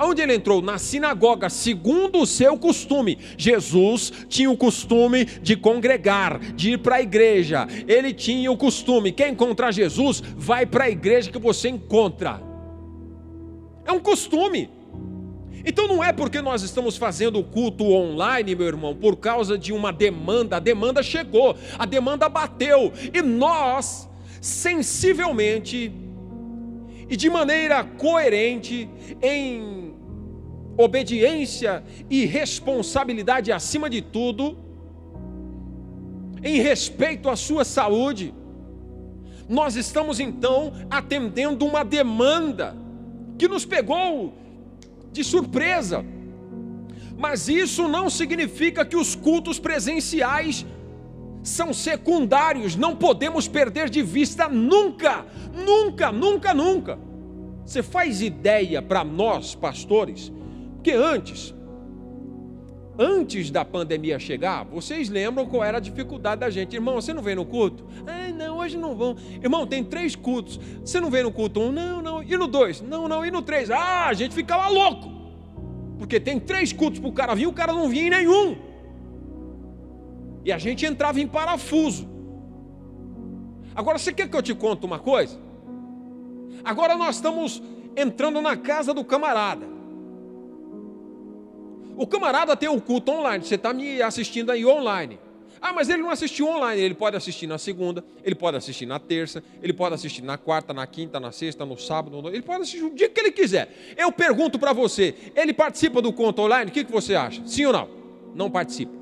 Onde ele entrou? Na sinagoga, segundo o seu costume. Jesus tinha o costume de congregar, de ir para a igreja. Ele tinha o costume: quer encontrar Jesus? Vai para a igreja que você encontra. É um costume. Então não é porque nós estamos fazendo o culto online, meu irmão, por causa de uma demanda. A demanda chegou, a demanda bateu, e nós, sensivelmente e de maneira coerente, em obediência e responsabilidade acima de tudo, em respeito à sua saúde, nós estamos então atendendo uma demanda que nos pegou de surpresa. Mas isso não significa que os cultos presenciais são secundários. Não podemos perder de vista nunca, nunca, nunca, nunca. Você faz ideia para nós, pastores, que antes da pandemia chegar, vocês lembram qual era a dificuldade da gente? Irmão, você não vem no culto? Não, hoje não vão. Irmão, tem 3 cultos. Você não vem no culto 1? Não. E no 2? Não. E no 3? A gente ficava louco. Porque tem 3 cultos para o cara vir, o cara não vinha em nenhum. E a gente entrava em parafuso. Agora, você quer que eu te conte uma coisa? Agora nós estamos entrando na casa do camarada. O camarada tem um culto online, você está me assistindo aí online. Mas ele não assistiu online, ele pode assistir na segunda, ele pode assistir na terça, ele pode assistir na quarta, na quinta, na sexta, no sábado, ele pode assistir o dia que ele quiser. Eu pergunto para você, ele participa do culto online? O que você acha? Sim ou não? Não participa.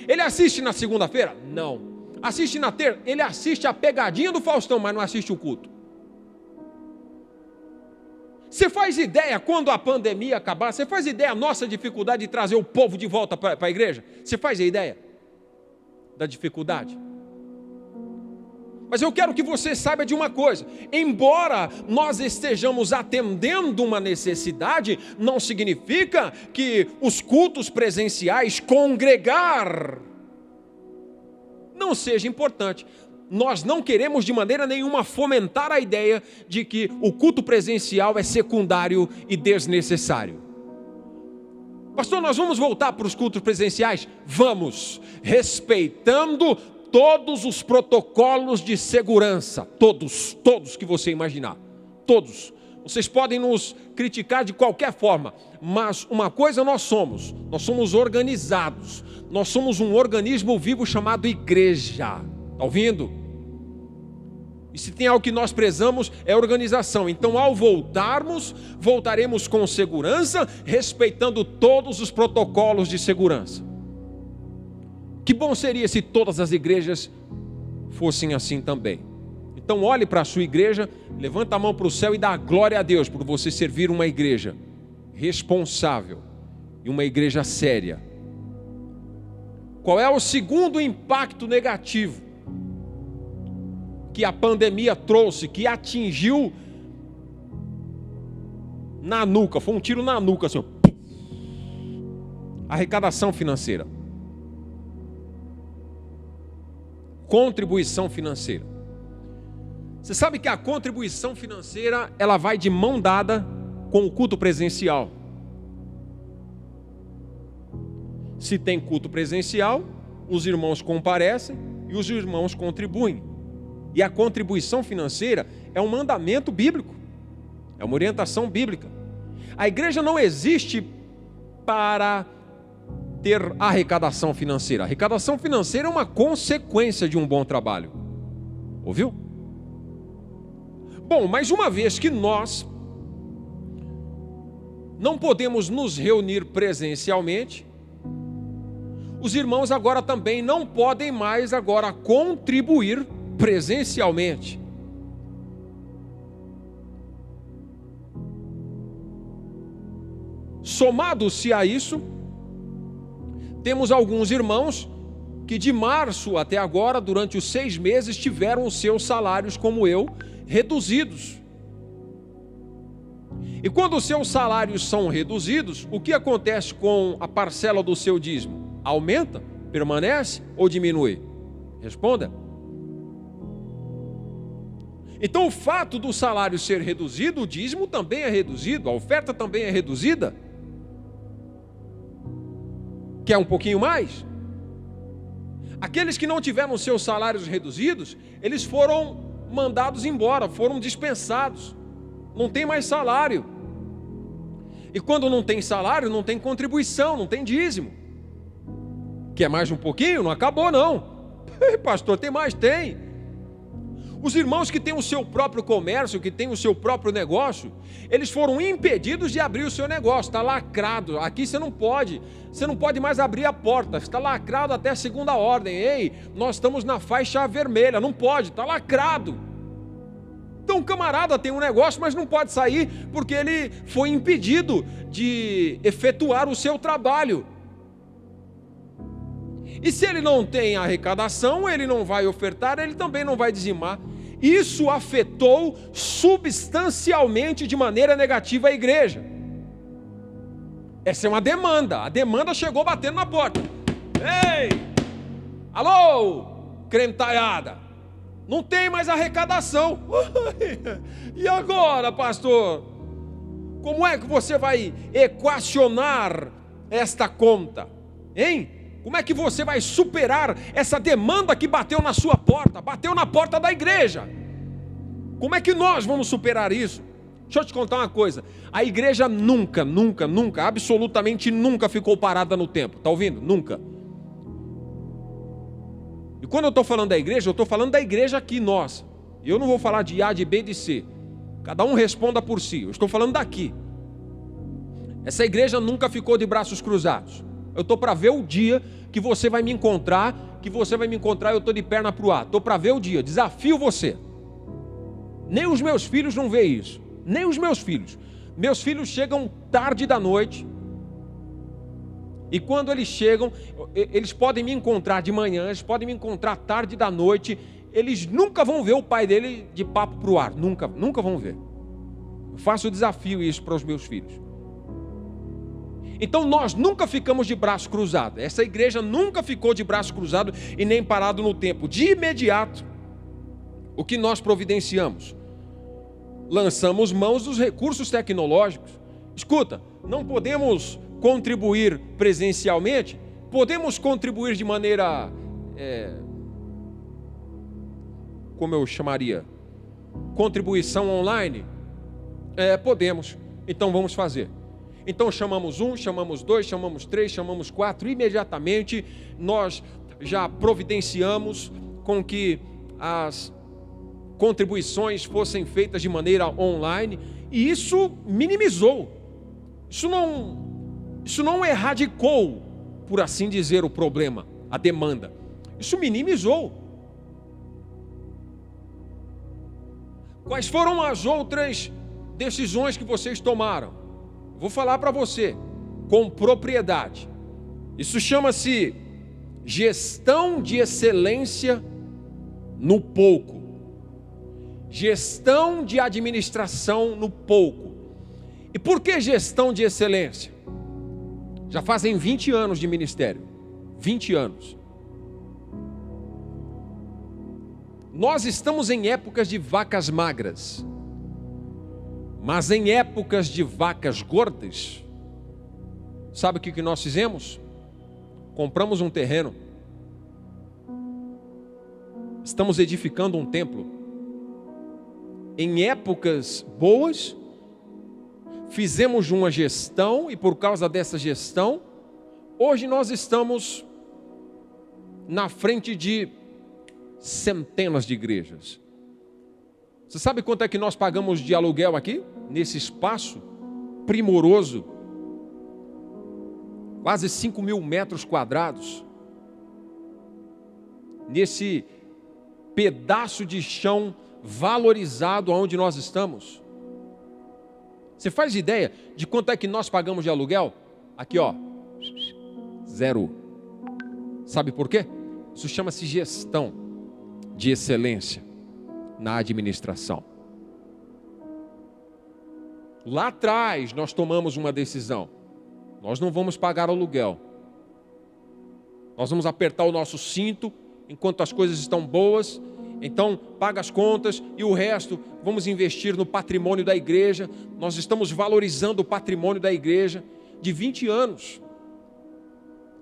Ele assiste na segunda-feira? Não. Assiste na terça? Ele assiste a pegadinha do Faustão, mas não assiste o culto. Você faz ideia quando a pandemia acabar? Você faz ideia a nossa dificuldade de trazer o povo de volta para a igreja? Você faz a ideia da dificuldade? Mas eu quero que você saiba de uma coisa: embora nós estejamos atendendo uma necessidade, não significa que os cultos presenciais, congregar, não seja importante. Nós não queremos de maneira nenhuma fomentar a ideia de que o culto presencial é secundário e desnecessário. Pastor, nós vamos voltar para os cultos presenciais? Vamos, respeitando todos os protocolos de segurança, todos que você imaginar, todos. Vocês podem nos criticar de qualquer forma, mas uma coisa nós somos organizados, nós somos um organismo vivo chamado igreja, está ouvindo? E se tem algo que nós prezamos é organização. Então, ao voltaremos com segurança, respeitando todos os protocolos de segurança. Que bom seria se todas as igrejas fossem assim também. Então, olhe para a sua igreja, levanta a mão para o céu e dá glória a Deus por você servir uma igreja responsável e uma igreja séria. Qual é o segundo impacto negativo que a pandemia trouxe, que atingiu na nuca? Foi um tiro na nuca, assim, arrecadação financeira, contribuição financeira. Você sabe que a contribuição financeira, ela vai de mão dada com o culto presencial. Se tem culto presencial, os irmãos comparecem e os irmãos contribuem. E a contribuição financeira é um mandamento bíblico, é uma orientação bíblica. A igreja não existe para ter arrecadação financeira. A arrecadação financeira é uma consequência de um bom trabalho. Ouviu? Bom, mas uma vez que nós não podemos nos reunir presencialmente, os irmãos agora também não podem mais agora contribuir presencialmente. Somado-se a isso, temos alguns irmãos que de março até agora, durante os 6 meses, tiveram os seus salários, como eu, reduzidos. E quando os seus salários são reduzidos, o que acontece com a parcela do seu dízimo? Aumenta? Permanece ou diminui? Responda. Então, o fato do salário ser reduzido, o dízimo também é reduzido, a oferta também é reduzida. Quer um pouquinho mais? Aqueles que não tiveram seus salários reduzidos, eles foram mandados embora, foram dispensados. Não tem mais salário. E quando não tem salário, não tem contribuição, não tem dízimo. Quer mais um pouquinho? Não acabou não. Pastor, tem mais? Tem. Os irmãos que têm o seu próprio comércio, que têm o seu próprio negócio, eles foram impedidos de abrir o seu negócio. Está lacrado. Aqui você não pode mais abrir a porta. Está lacrado até a segunda ordem. Ei, nós estamos na faixa vermelha. Não pode, está lacrado. Então o camarada tem um negócio, mas não pode sair porque ele foi impedido de efetuar o seu trabalho. E se ele não tem arrecadação, ele não vai ofertar, ele também não vai dizimar. Isso afetou substancialmente, de maneira negativa, a igreja. Essa é uma demanda. A demanda chegou batendo na porta. Ei! Alô, crentaiada! Não tem mais arrecadação. E agora, pastor? Como é que você vai equacionar esta conta? Hein? Como é que você vai superar essa demanda que bateu na sua porta, bateu na porta da igreja? Como é que nós vamos superar isso? Deixa eu te contar uma coisa. A igreja nunca, absolutamente nunca ficou parada no tempo. Está ouvindo? Nunca. E quando eu estou falando da igreja, eu estou falando da igreja aqui, nós. E eu não vou falar de A, de B, de C. Cada um responda por si. Eu estou falando daqui. Essa igreja nunca ficou de braços cruzados. Eu estou para ver o dia que você vai me encontrar, eu estou de perna para o ar. Estou para ver o dia, desafio você. Nem os meus filhos não veem isso. Nem os meus filhos. Meus filhos chegam tarde da noite. E quando eles chegam, eles podem me encontrar de manhã, eles podem me encontrar tarde da noite. Eles nunca vão ver o pai dele de papo para o ar. Nunca vão ver. Eu faço o desafio isso para os meus filhos. Então nós nunca ficamos de braço cruzado. Essa igreja nunca ficou de braço cruzado e nem parado no tempo. De imediato, o que nós providenciamos? Lançamos mãos dos recursos tecnológicos. Escuta, não podemos contribuir presencialmente? Podemos contribuir de maneira, como eu chamaria? Contribuição online? Podemos. Então vamos fazer. Então chamamos 1, chamamos 2, chamamos 3, chamamos 4. Imediatamente nós já providenciamos com que as contribuições fossem feitas de maneira online. E isso minimizou. Isso não erradicou, por assim dizer, o problema, a demanda. Isso minimizou. Quais foram as outras decisões que vocês tomaram? Vou falar para você, com propriedade. Isso chama-se gestão de excelência no pouco. Gestão de administração no pouco. E por que gestão de excelência? Já fazem 20 anos de ministério. 20 anos. Nós estamos em épocas de vacas magras. Mas em épocas de vacas gordas, sabe o que nós fizemos? Compramos um terreno. Estamos edificando um templo. Em épocas boas, fizemos uma gestão e por causa dessa gestão, hoje nós estamos na frente de centenas de igrejas. Você sabe quanto é que nós pagamos de aluguel aqui? Nesse espaço primoroso, quase 5.000 metros quadrados, nesse pedaço de chão valorizado onde nós estamos. Você faz ideia de quanto é que nós pagamos de aluguel? Aqui, ó, 0. Sabe por quê? Isso chama-se gestão de excelência na administração. Lá atrás nós tomamos uma decisão. Nós não vamos pagar aluguel. Nós vamos apertar o nosso cinto enquanto as coisas estão boas. Então paga as contas e o resto vamos investir no patrimônio da igreja. Nós estamos valorizando o patrimônio da igreja de 20 anos.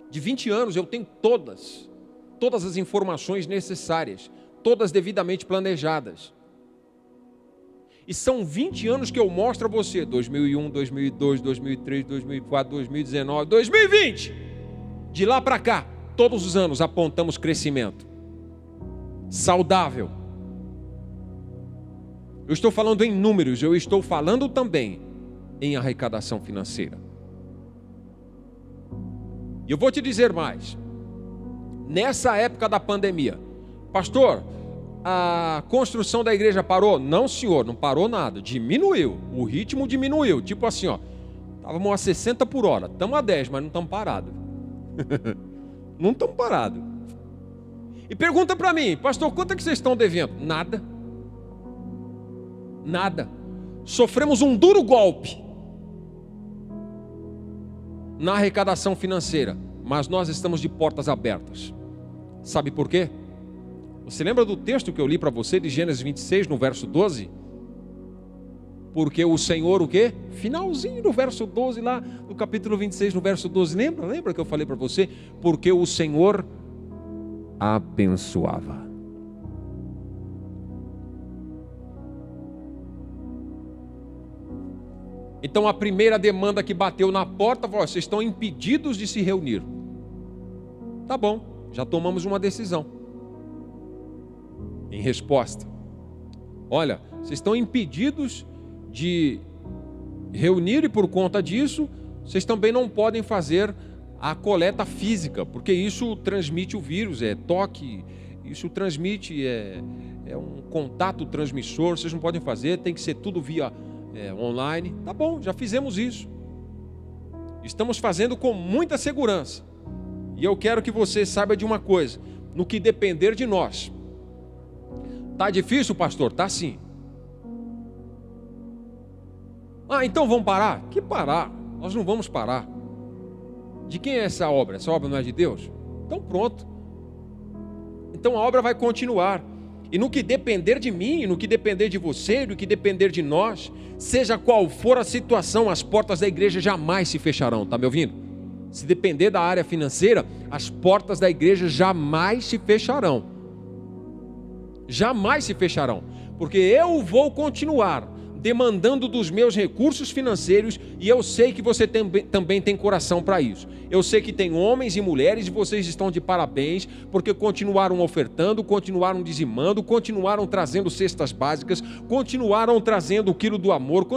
De 20 anos eu tenho todas as informações necessárias, todas devidamente planejadas. E são 20 anos que eu mostro a você, 2001, 2002, 2003, 2004, 2019, 2020. De lá para cá, todos os anos apontamos crescimento saudável. Eu estou falando em números, eu estou falando também em arrecadação financeira. E eu vou te dizer mais. Nessa época da pandemia, pastor, a construção da igreja parou? Não, senhor, não parou nada, diminuiu, o ritmo diminuiu, tipo assim, ó, estávamos a 60 por hora, estamos a 10, mas não estamos parados. Não estamos parados. E pergunta para mim, pastor, quanto é que vocês estão devendo? Nada. Nada. Sofremos um duro golpe na arrecadação financeira, mas nós estamos de portas abertas. Sabe por quê? Você lembra do texto que eu li para você de Gênesis 26, no verso 12? Porque o Senhor, o quê? Finalzinho do verso 12 lá, no capítulo 26, no verso 12. Lembra que eu falei para você? Porque o Senhor abençoava. Então a primeira demanda que bateu na porta foi: vocês estão impedidos de se reunir. Tá bom, já tomamos uma decisão. Em resposta, olha, vocês estão impedidos de reunir e por conta disso, vocês também não podem fazer a coleta física, porque isso transmite o vírus, é toque, isso transmite, é um contato transmissor, vocês não podem fazer, tem que ser tudo via online. Tá bom, já fizemos isso. Estamos fazendo com muita segurança. E eu quero que você saiba de uma coisa: no que depender de nós. Tá difícil, pastor? Tá sim. Ah, então vamos parar? Que parar? Nós não vamos parar. De quem é essa obra? Essa obra não é de Deus? Então pronto. Então a obra vai continuar. E no que depender de mim, no que depender de você, no que depender de nós, seja qual for a situação, as portas da igreja jamais se fecharão. Tá me ouvindo? Se depender da área financeira, as portas da igreja jamais se fecharão. Jamais se fecharão. Porque eu vou continuar demandando dos meus recursos financeiros, e eu sei que você também tem coração para isso. Eu sei que tem homens e mulheres, e vocês estão de parabéns, porque continuaram ofertando, continuaram dizimando, continuaram trazendo cestas básicas, continuaram trazendo o quilo do amor.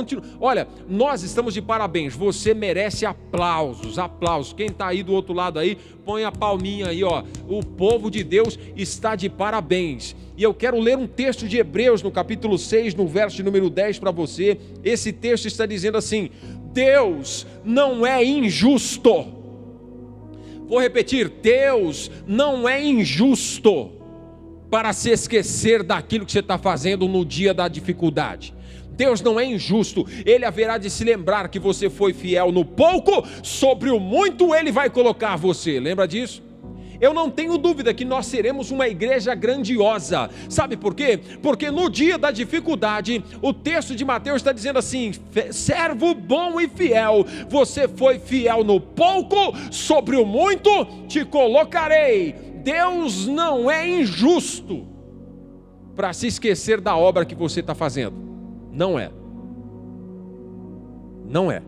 Olha, nós estamos de parabéns, você merece aplausos, aplausos. Quem está aí do outro lado aí, põe a palminha aí, ó. O povo de Deus está de parabéns. E eu quero ler um texto de Hebreus, no capítulo 6, no verso de número 10 para você. Esse texto está dizendo assim: Deus não é injusto. Vou repetir: Deus não é injusto para se esquecer daquilo que você está fazendo no dia da dificuldade. Deus não é injusto, Ele haverá de se lembrar que você foi fiel no pouco, sobre o muito Ele vai colocar você. Lembra disso? Eu não tenho dúvida que nós seremos uma igreja grandiosa. Sabe por quê? Porque no dia da dificuldade, o texto de Mateus está dizendo assim: servo bom e fiel, você foi fiel no pouco, sobre o muito te colocarei. Deus não é injusto para se esquecer da obra que você está fazendo. Não é. Não é.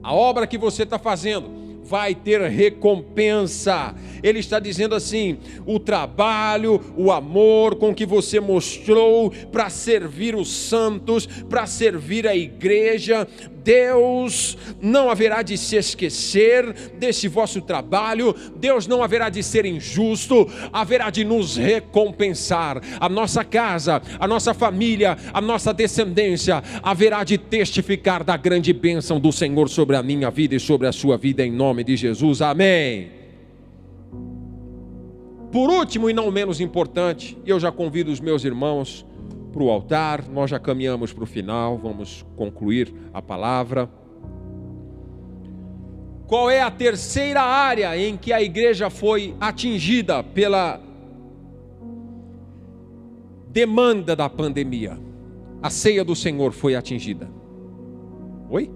A obra que você está fazendo vai ter recompensa. Ele está dizendo assim: o trabalho, o amor com que você mostrou para servir os santos, para servir a igreja, Deus não haverá de se esquecer desse vosso trabalho. Deus não haverá de ser injusto, haverá de nos recompensar. A nossa casa, a nossa família, a nossa descendência haverá de testificar da grande bênção do Senhor sobre a minha vida e sobre a sua vida, em nome de Jesus, amém. Por último e não menos importante, eu já convido os meus irmãos para o altar. Nós já caminhamos para o final, vamos concluir a palavra. Qual é a terceira área em que a igreja foi atingida pela demanda da pandemia? A ceia do Senhor foi atingida. Oi?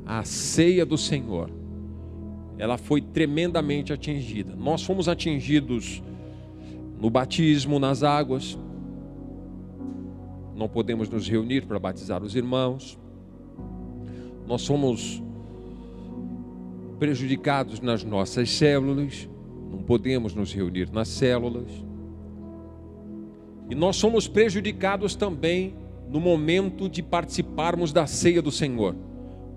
A ceia do Senhor, ela foi tremendamente atingida. Nós fomos atingidos no batismo, nas águas. Não podemos nos reunir para batizar os irmãos. Nós fomos prejudicados nas nossas células. Não podemos nos reunir nas células. E nós somos prejudicados também no momento de participarmos da ceia do Senhor.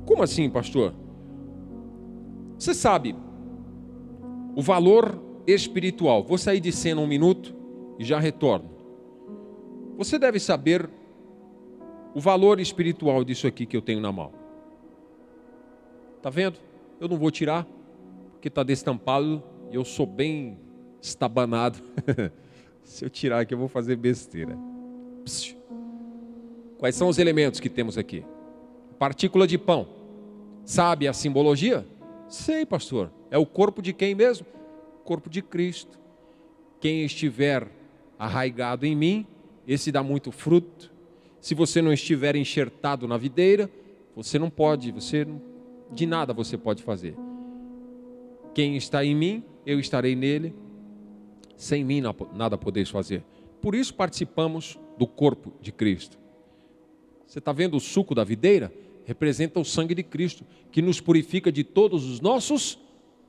Como assim, pastor? Você sabe o valor espiritual. Vou sair de cena um minuto e já retorno. Você deve saber o valor espiritual disso aqui que eu tenho na mão. Tá vendo? Eu não vou tirar, porque está destampado e eu sou bem estabanado. Se eu tirar aqui eu vou fazer besteira. Quais são os elementos que temos aqui? Partícula de pão. Sabe a simbologia? Sei, pastor. É o corpo de quem mesmo? Corpo de Cristo. Quem estiver arraigado em mim, esse dá muito fruto. Se você não estiver enxertado na videira, você não pode, de nada você pode fazer. Quem está em mim, eu estarei nele. Sem mim nada podeis fazer. Por isso participamos do corpo de Cristo. Você está vendo o suco da videira? Representa o sangue de Cristo, que nos purifica de todos os nossos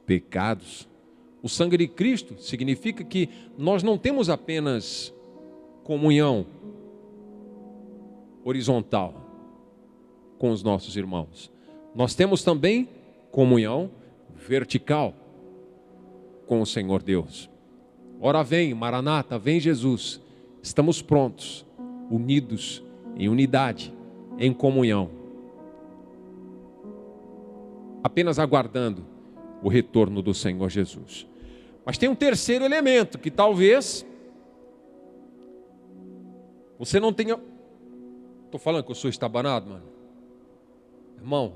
pecados. O sangue de Cristo significa que nós não temos apenas comunhão horizontal com os nossos irmãos. Nós temos também comunhão vertical com o Senhor Deus. Ora vem, Maranata, vem Jesus. Estamos prontos, unidos, em unidade, em comunhão. Apenas aguardando o retorno do Senhor Jesus. Mas tem um terceiro elemento que talvez você não tenha... Estou falando que eu sou estabanado, mano. Irmão,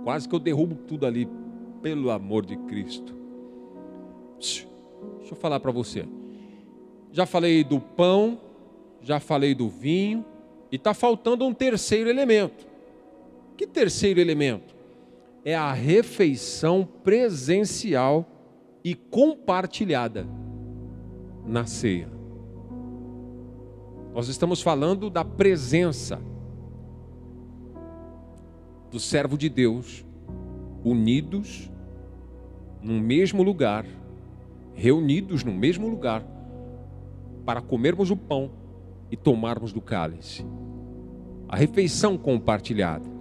quase que eu derrubo tudo ali, pelo amor de Cristo. Deixa eu falar para você. Já falei do pão, já falei do vinho, e está faltando um terceiro elemento. Que terceiro elemento? É a refeição presencial e compartilhada na ceia. Nós estamos falando da presença do servo de Deus, unidos no mesmo lugar, reunidos no mesmo lugar, para comermos o pão e tomarmos do cálice. A refeição compartilhada.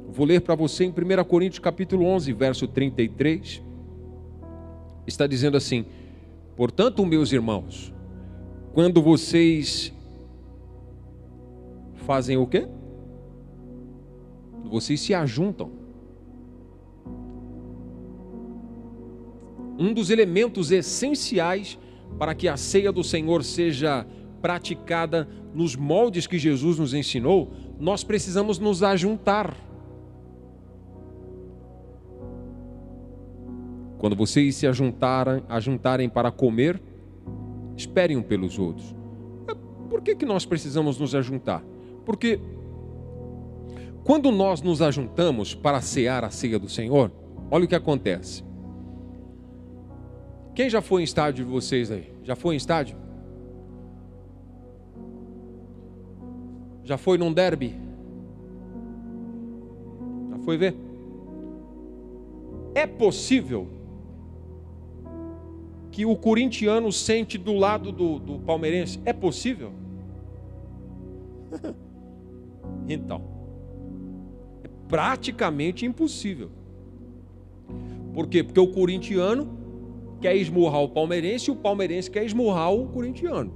Vou ler para você em 1 Coríntios capítulo 11, verso 33. Está dizendo assim: portanto, meus irmãos, quando vocês fazem o quê? Vocês se ajuntam. Um dos elementos essenciais para que a ceia do Senhor seja praticada nos moldes que Jesus nos ensinou, nós precisamos nos ajuntar. Quando vocês se ajuntarem para comer, esperem um pelos outros. Por que nós precisamos nos ajuntar? Porque quando nós nos ajuntamos para cear a ceia do Senhor, olha o que acontece. Quem já foi em estádio de vocês aí? Já foi em estádio? Já foi num derby? Já foi ver? É possível que o corintiano sente do lado do palmeirense? É possível? Então, é praticamente impossível. Por quê? Porque o corintiano quer esmurrar o palmeirense e o palmeirense quer esmurrar o corintiano.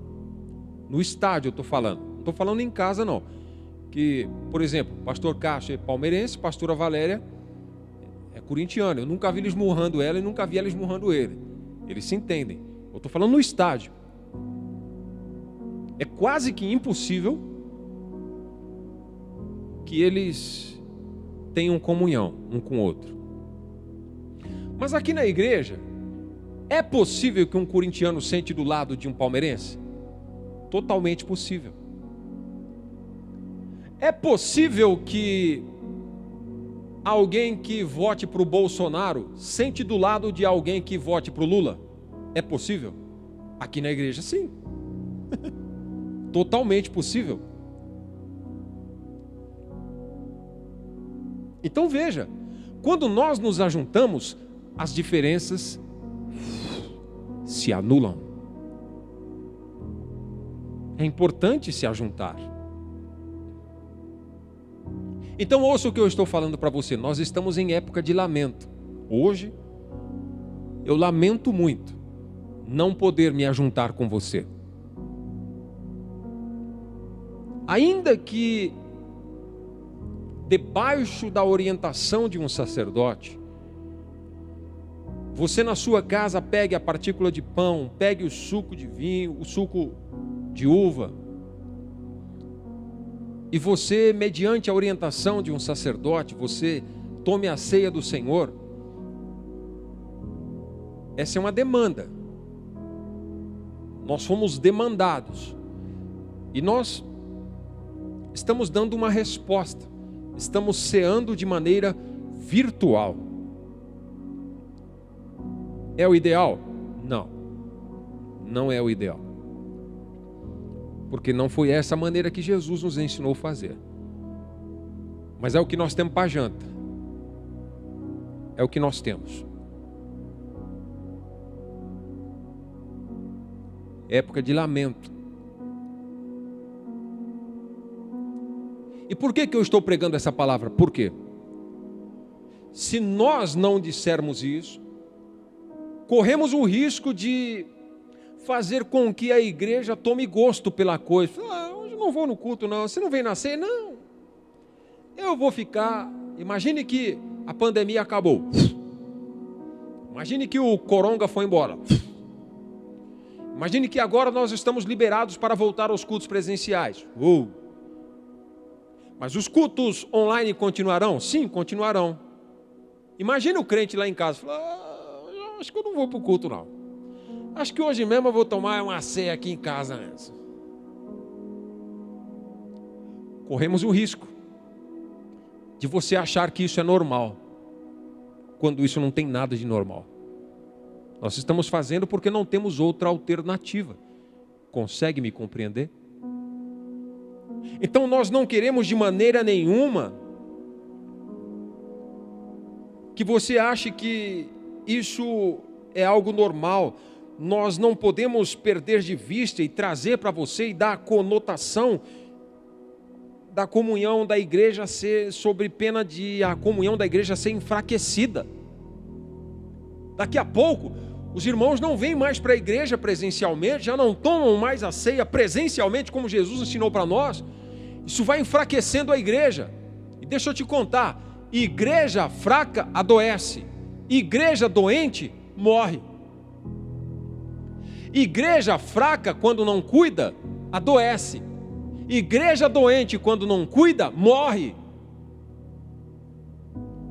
No estádio eu estou falando. Não estou falando em casa não. Que, por exemplo, pastor Caixa é palmeirense, pastora Valéria é corintiana. Eu nunca vi ele esmurrando ela e nunca vi ela esmurrando ele. Eles se entendem. Eu estou falando no estádio. É quase que impossível que eles tenham comunhão um com o outro. Mas aqui na igreja, é possível que um corintiano sente do lado de um palmeirense? Totalmente possível. É possível que alguém que vote para o Bolsonaro sente do lado de alguém que vote para o Lula? É possível? Aqui na igreja, sim. Totalmente possível. Então veja, quando nós nos ajuntamos, as diferenças se anulam. É importante se ajuntar. Então ouça o que eu estou falando para você. Nós estamos em época de lamento. Hoje, eu lamento muito não poder me ajuntar com você. Ainda que debaixo da orientação de um sacerdote, você na sua casa pegue a partícula de pão, pegue o suco de vinho, o suco de uva, e você, mediante a orientação de um sacerdote, você tome a ceia do Senhor. Essa é uma demanda. Nós fomos demandados. E nós estamos dando uma resposta. Estamos ceando de maneira virtual. É o ideal? Não. Não é o ideal. Porque não foi essa a maneira que Jesus nos ensinou a fazer. Mas é o que nós temos para janta. É o que nós temos. Época de lamento. E por que eu estou pregando essa palavra? Por quê? Se nós não dissermos isso, corremos o risco de fazer com que a igreja tome gosto pela coisa. Hoje eu não vou no culto não, você não vem na ceia? Não. Eu vou ficar... Imagine que a pandemia acabou. Imagine que o coronga foi embora. Imagine que agora nós estamos liberados para voltar aos cultos presenciais. Mas os cultos online continuarão? Sim, continuarão. Imagine o crente lá em casa. Eu acho que eu não vou para o culto não. Acho que hoje mesmo eu vou tomar uma ceia aqui em casa mesmo. Corremos o risco de você achar que isso é normal, quando isso não tem nada de normal. Nós estamos fazendo porque não temos outra alternativa. Consegue me compreender? Então nós não queremos de maneira nenhuma que você ache que isso é algo normal. Nós não podemos perder de vista e trazer para você e dar a conotação da comunhão da igreja ser, sob pena de a comunhão da igreja ser enfraquecida. Daqui a pouco, os irmãos não vêm mais para a igreja presencialmente, já não tomam mais a ceia presencialmente, como Jesus ensinou para nós. Isso vai enfraquecendo a igreja. E deixa eu te contar, igreja fraca adoece, igreja doente morre. Igreja fraca, quando não cuida, adoece. Igreja doente, quando não cuida, morre.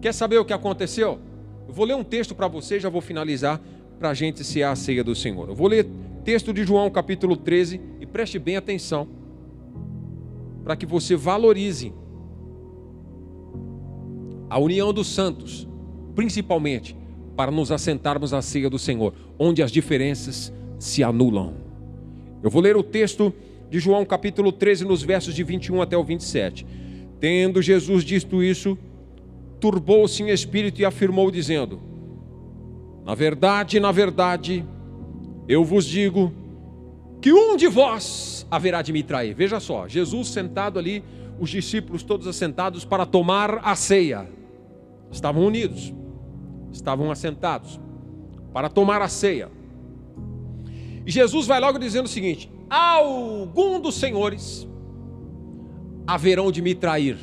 Quer saber o que aconteceu? Eu vou ler um texto para você, já vou finalizar, para a gente cear a ceia do Senhor. Eu vou ler texto de João capítulo 13, e preste bem atenção, para que você valorize a união dos santos, principalmente para nos assentarmos à ceia do Senhor, onde as diferenças se anulam. Eu vou ler o texto de João capítulo 13, nos versos de 21 até o 27. Tendo Jesus dito isso, turbou-se em espírito e afirmou dizendo: na verdade, eu vos digo que um de vós haverá de me trair. Veja só, Jesus sentado ali, os discípulos todos assentados para tomar a ceia. Estavam unidos, estavam assentados para tomar a ceia. E Jesus vai logo dizendo o seguinte: algum dos senhores haverão de me trair.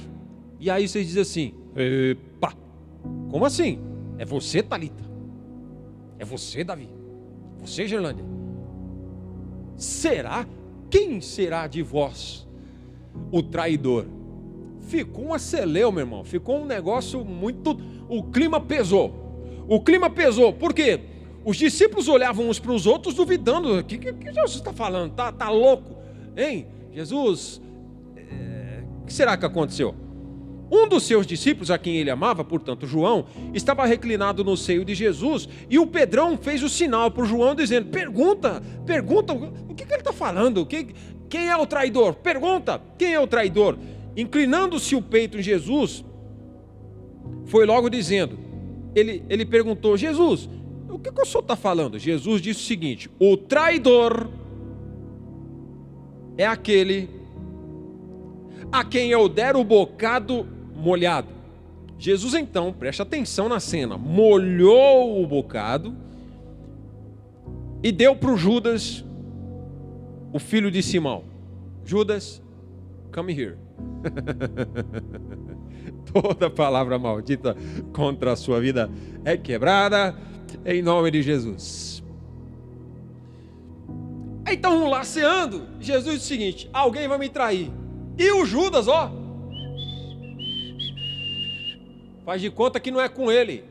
E aí vocês dizem assim: epa, como assim? É você, Talita? É você, Davi? Você, Gerlândia? Será? Quem será de vós o traidor? Ficou um aceleu, meu irmão. Ficou um negócio muito... O clima pesou. O clima pesou. Por quê? Os discípulos olhavam uns para os outros duvidando. O que Jesus está falando? Tá louco? Hein? Jesus, o que será que aconteceu? Um dos seus discípulos, a quem ele amava, portanto João, estava reclinado no seio de Jesus, e o Pedrão fez o sinal para o João dizendo: pergunta, o que ele está falando? Quem é o traidor? Pergunta, quem é o traidor? Inclinando-se o peito em Jesus, foi logo dizendo, ele perguntou: Jesus, o que o senhor está falando? Jesus disse o seguinte: o traidor é aquele a quem eu der o bocado molhado. Jesus então, preste atenção na cena, molhou o bocado e deu para o Judas, o filho de Simão. Judas, come here. Toda palavra maldita contra a sua vida é quebrada em nome de Jesus. Então, laceando, Jesus disse o seguinte: alguém vai me trair. E o Judas, ó, faz de conta que não é com ele.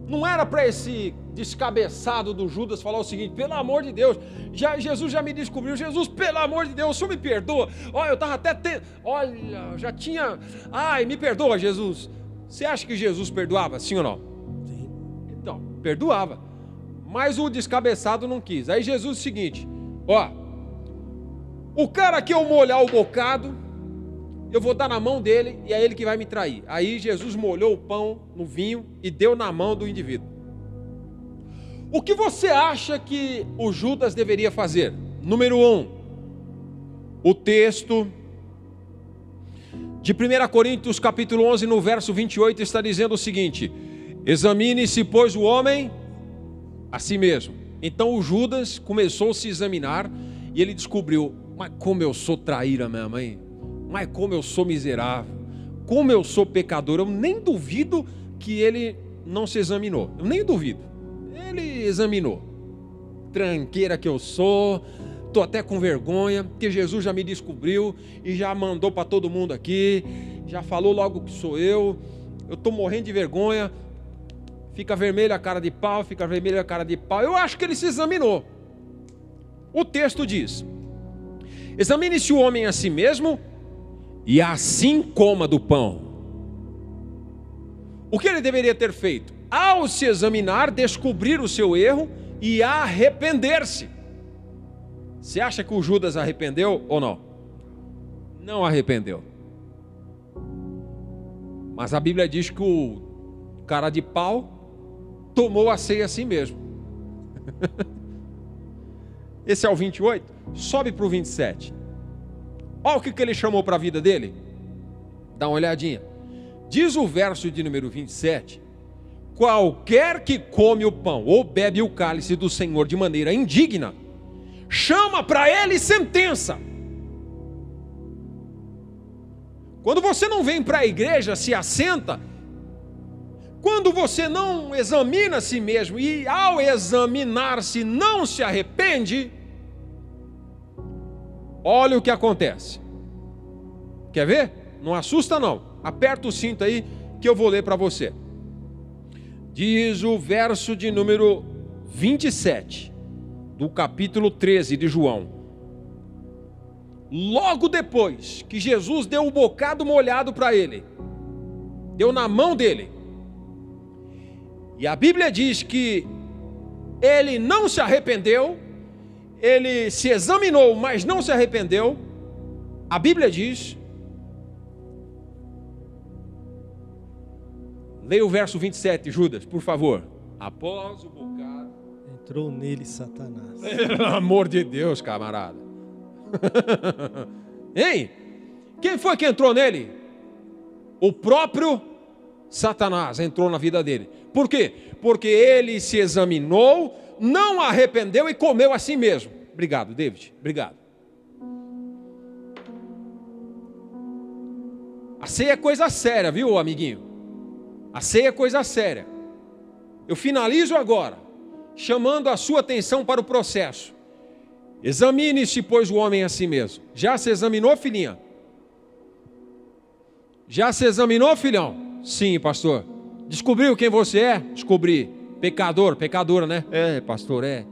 Não era para esse descabeçado do Judas falar o seguinte: pelo amor de Deus, Jesus já me descobriu. Jesus, pelo amor de Deus, o senhor me perdoa. Olha, eu estava até olha, já tinha, ai, me perdoa, Jesus. Você acha que Jesus perdoava, sim ou não? Sim. Então, perdoava. Mas o descabeçado não quis. Aí Jesus disse o seguinte: ó, o cara que eu molhar o bocado, eu vou dar na mão dele e é ele que vai me trair. Aí Jesus molhou o pão no vinho e deu na mão do indivíduo. O que você acha que o Judas deveria fazer? Número 1, o texto de 1 Coríntios capítulo 11, no verso 28, está dizendo o seguinte: examine-se, pois, o homem a si mesmo. Então o Judas começou a se examinar e ele descobriu: mas como eu sou traíra, minha mãe, mas como eu sou miserável, como eu sou pecador. Eu nem duvido que ele não se examinou, eu nem duvido. Ele examinou. Tranqueira que eu sou, estou até com vergonha, porque Jesus já me descobriu e já mandou para todo mundo aqui, já falou logo que sou eu estou morrendo de vergonha. Fica vermelha a cara de pau, fica vermelha a cara de pau. Eu acho que ele se examinou. O texto diz: examine-se o homem a si mesmo e assim coma do pão. O que ele deveria ter feito? Ao se examinar, descobrir o seu erro e arrepender-se. Você acha que o Judas arrependeu ou não? Não arrependeu. Mas a Bíblia diz que o cara de pau tomou a ceia assim mesmo. Esse é o 28. Sobe para o 27. Olha o que ele chamou para a vida dele. Dá uma olhadinha. Diz o verso de número 27: qualquer que come o pão ou bebe o cálice do Senhor de maneira indigna, chama para ele sentença. Quando você não vem para a igreja, se assenta, quando você não examina a si mesmo e ao examinar-se não se arrepende, olha o que acontece. Quer ver? Não assusta não. Aperta o cinto aí que eu vou ler para você. Diz o verso de número 27 do capítulo 13 de João. Logo depois que Jesus deu o bocado molhado para ele, deu na mão dele, e a Bíblia diz que ele não se arrependeu, ele se examinou, mas não se arrependeu. A Bíblia diz, leia o verso 27, Judas, por favor. Após o bocado, entrou nele Satanás. Pelo amor de Deus, camarada. Hein? Quem foi que entrou nele? O próprio Satanás entrou na vida dele. Por quê? Porque ele se examinou, não arrependeu e comeu a si mesmo. Obrigado, David. Obrigado. A ceia é coisa séria, viu, amiguinho? A ceia é coisa séria. Eu finalizo agora, chamando a sua atenção para o processo. Examine-se, pois, o homem a si mesmo. Já se examinou, filhinha? Já se examinou, filhão? Sim, pastor. Descobriu quem você é? Descobri. Pecador, pecadora, né? É, pastor, é.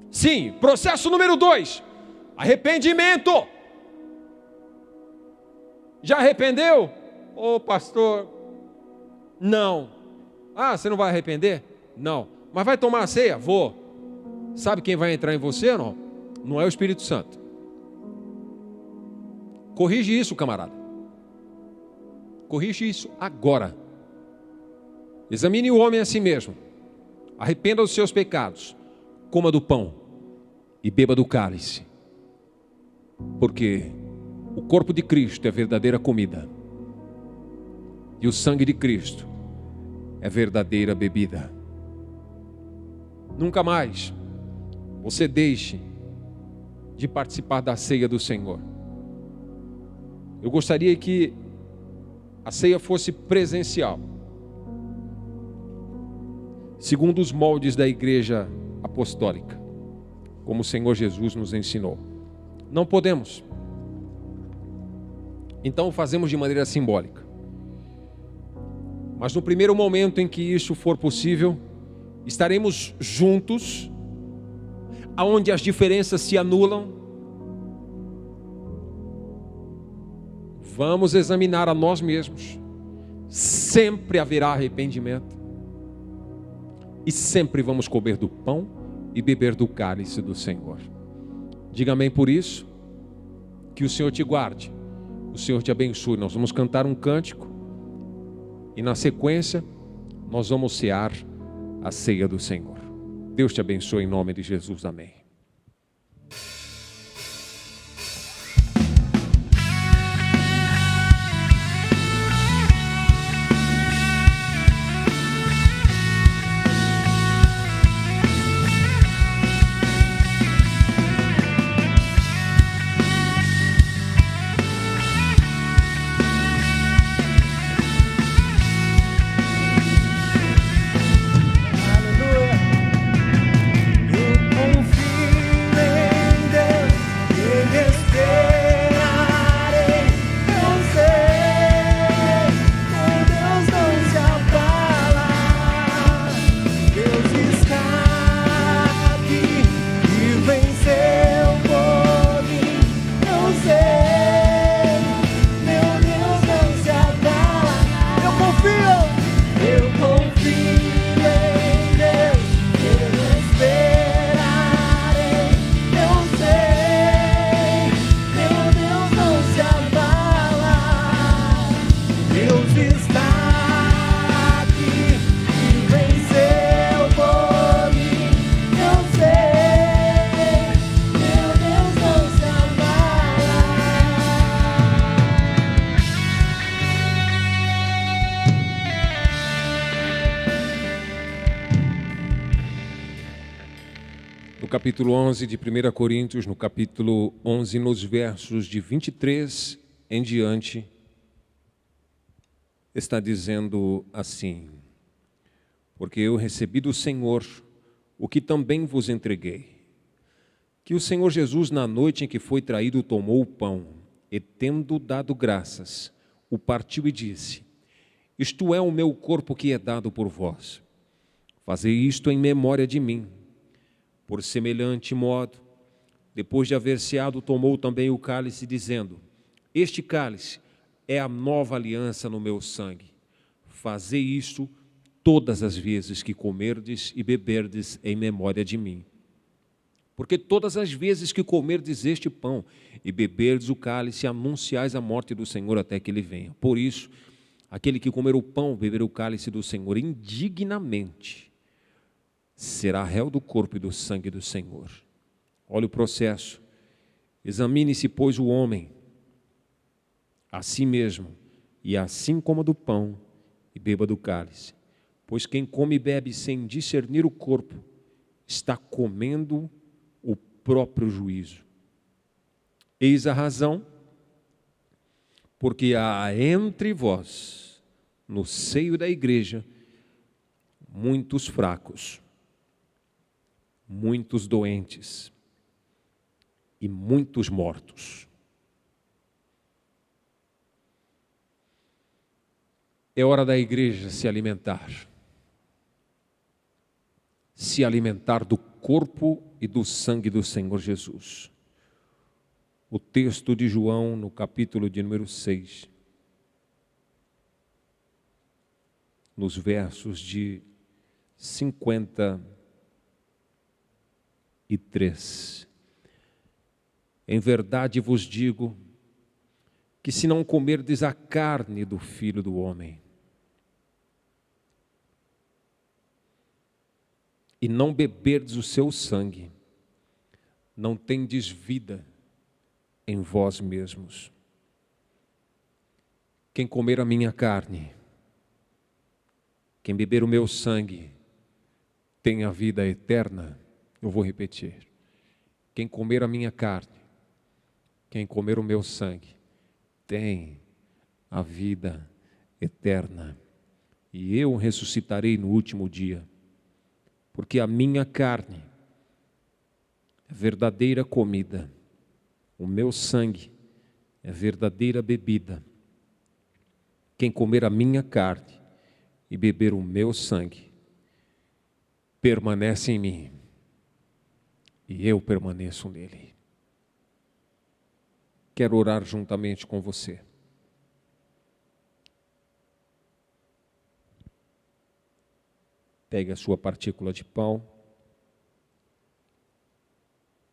Sim, processo número 2. Arrependimento. Já arrependeu? Ô, pastor, não. Ah, você não vai arrepender? Não. Mas vai tomar a ceia? Vou. Sabe quem vai entrar em você ou não? Não é o Espírito Santo. Corrige isso, camarada. Corrige isso agora. Examine o homem a si mesmo. Arrependa dos seus pecados. Coma do pão e beba do cálice. Porque o corpo de Cristo é verdadeira comida e o sangue de Cristo é verdadeira bebida. Nunca mais você deixe de participar da ceia do Senhor. Eu gostaria que a ceia fosse presencial, segundo os moldes da igreja apostólica, como o Senhor Jesus nos ensinou. Não podemos. Então fazemos de maneira simbólica. Mas no primeiro momento em que isso for possível, estaremos juntos, aonde as diferenças se anulam. Vamos examinar a nós mesmos. Sempre haverá arrependimento. E sempre vamos comer do pão e beber do cálice do Senhor. Diga amém por isso. Que o Senhor te guarde. O Senhor te abençoe. Nós vamos cantar um cântico. E na sequência, nós vamos cear a ceia do Senhor. Deus te abençoe em nome de Jesus. Amém. No capítulo 11 de 1 Coríntios, no capítulo 11, nos versos de 23 em diante, está dizendo assim: porque eu recebi do Senhor o que também vos entreguei, que o Senhor Jesus, na noite em que foi traído, tomou o pão, e tendo dado graças, o partiu e disse: isto é o meu corpo que é dado por vós. Fazei isto em memória de mim. Por semelhante modo, depois de haver ceado, tomou também o cálice, dizendo: este cálice é a nova aliança no meu sangue. Fazei isto todas as vezes que comerdes e beberdes em memória de mim. Porque todas as vezes que comerdes este pão e beberdes o cálice, anunciais a morte do Senhor até que ele venha. Por isso, aquele que comer o pão, beber o cálice do Senhor indignamente, será réu do corpo e do sangue do Senhor. Olha o processo. Examine-se, pois, o homem a si mesmo, e assim coma do pão e beba do cálice. Pois quem come e bebe sem discernir o corpo, está comendo o próprio juízo. Eis a razão, porque há entre vós, no seio da igreja, muitos fracos, muitos doentes e muitos mortos. É hora da igreja se alimentar do corpo e do sangue do Senhor Jesus. O texto de João, no capítulo de número 6, nos versos de 53. Em verdade vos digo que se não comerdes a carne do Filho do Homem e não beberdes o seu sangue, não tendes vida em vós mesmos. Quem comer a minha carne, quem beber o meu sangue, tem a vida eterna. Eu vou repetir. Quem comer a minha carne, quem comer o meu sangue, tem a vida eterna. E eu ressuscitarei no último dia, porque a minha carne é verdadeira comida, o meu sangue é verdadeira bebida. Quem comer a minha carne e beber o meu sangue, permanece em mim, e eu permaneço nele. Quero orar juntamente com você. Pegue a sua partícula de pão,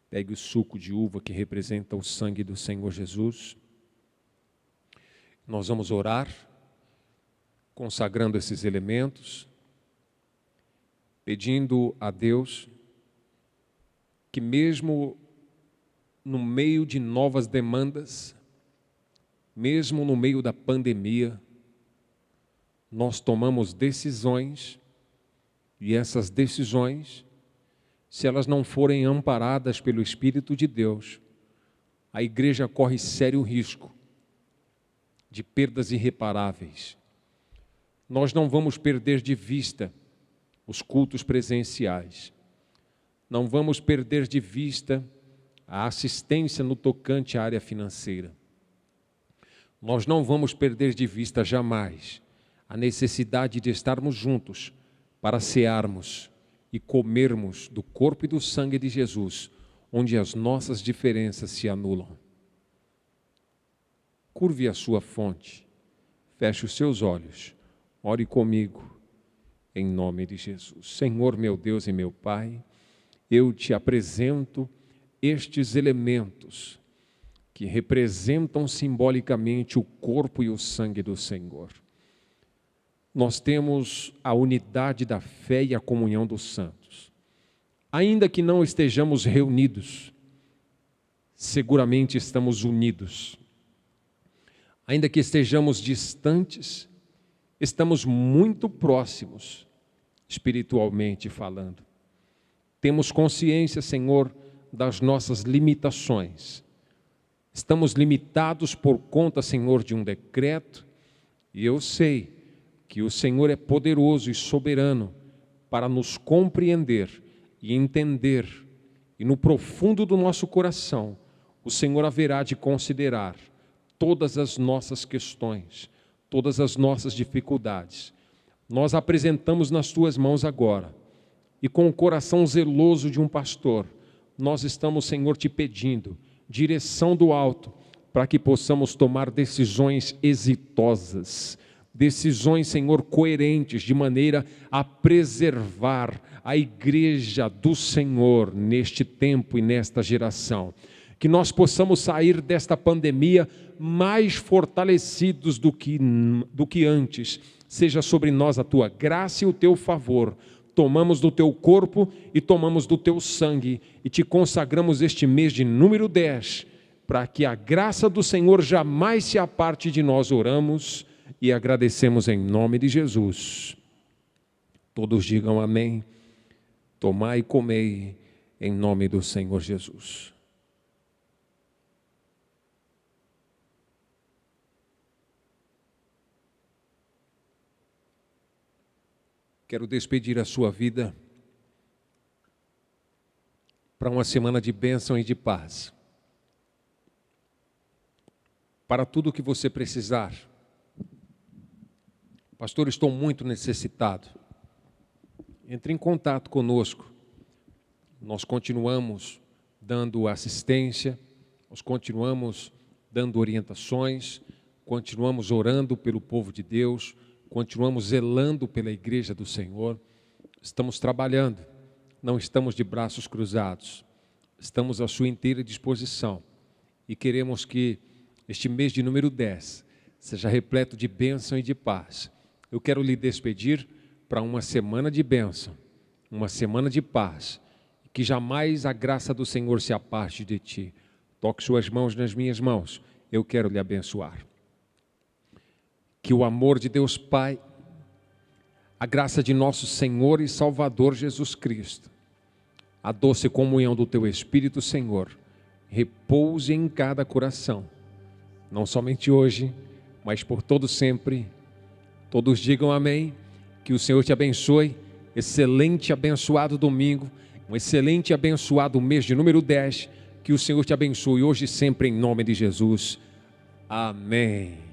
pegue o suco de uva que representa o sangue do Senhor Jesus. Nós vamos orar, consagrando esses elementos, pedindo a Deus que mesmo no meio de novas demandas, mesmo no meio da pandemia, nós tomamos decisões, e essas decisões, se elas não forem amparadas pelo Espírito de Deus, a igreja corre sério risco de perdas irreparáveis. Nós não vamos perder de vista os cultos presenciais, não vamos perder de vista a assistência no tocante à área financeira. Nós não vamos perder de vista jamais a necessidade de estarmos juntos para cearmos e comermos do corpo e do sangue de Jesus, onde as nossas diferenças se anulam. Curve a sua fronte, feche os seus olhos, ore comigo, em nome de Jesus. Senhor, meu Deus e meu Pai, eu te apresento estes elementos que representam simbolicamente o corpo e o sangue do Senhor. Nós temos a unidade da fé e a comunhão dos santos. Ainda que não estejamos reunidos, seguramente estamos unidos. Ainda que estejamos distantes, estamos muito próximos, espiritualmente falando. Temos consciência, Senhor, das nossas limitações. Estamos limitados por conta, Senhor, de um decreto, e eu sei que o Senhor é poderoso e soberano para nos compreender e entender, e no profundo do nosso coração, o Senhor haverá de considerar todas as nossas questões, todas as nossas dificuldades. Nós apresentamos nas tuas mãos agora, e com o coração zeloso de um pastor, nós estamos, Senhor, te pedindo direção do alto, para que possamos tomar decisões exitosas, decisões, Senhor, coerentes, de maneira a preservar a igreja do Senhor neste tempo e nesta geração. Que nós possamos sair desta pandemia mais fortalecidos do que antes. Seja sobre nós a tua graça e o teu favor. Tomamos do teu corpo e tomamos do teu sangue e te consagramos este mês de número 10, para que a graça do Senhor jamais se aparte de nós. Oramos e agradecemos em nome de Jesus. Todos digam amém. Tomai e comei em nome do Senhor Jesus. Quero despedir a sua vida para uma semana de bênção e de paz. Para tudo o que você precisar. Pastor, estou muito necessitado. Entre em contato conosco. Nós continuamos dando assistência, nós continuamos dando orientações, continuamos orando pelo povo de Deus, continuamos zelando pela igreja do Senhor. Estamos trabalhando, não estamos de braços cruzados, estamos à sua inteira disposição e queremos que este mês de número 10 seja repleto de bênção e de paz. Eu quero lhe despedir para uma semana de bênção, uma semana de paz, que jamais a graça do Senhor se aparte de ti. Toque suas mãos nas minhas mãos. Eu quero lhe abençoar. Que o amor de Deus Pai, a graça de nosso Senhor e Salvador Jesus Cristo, a doce comunhão do Teu Espírito, Senhor, repouse em cada coração, não somente hoje, mas por todo sempre. Todos digam amém. Que o Senhor te abençoe. Excelente, abençoado domingo, um excelente, abençoado mês de número 10. Que o Senhor te abençoe hoje e sempre, em nome de Jesus. Amém.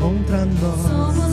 Contra nós.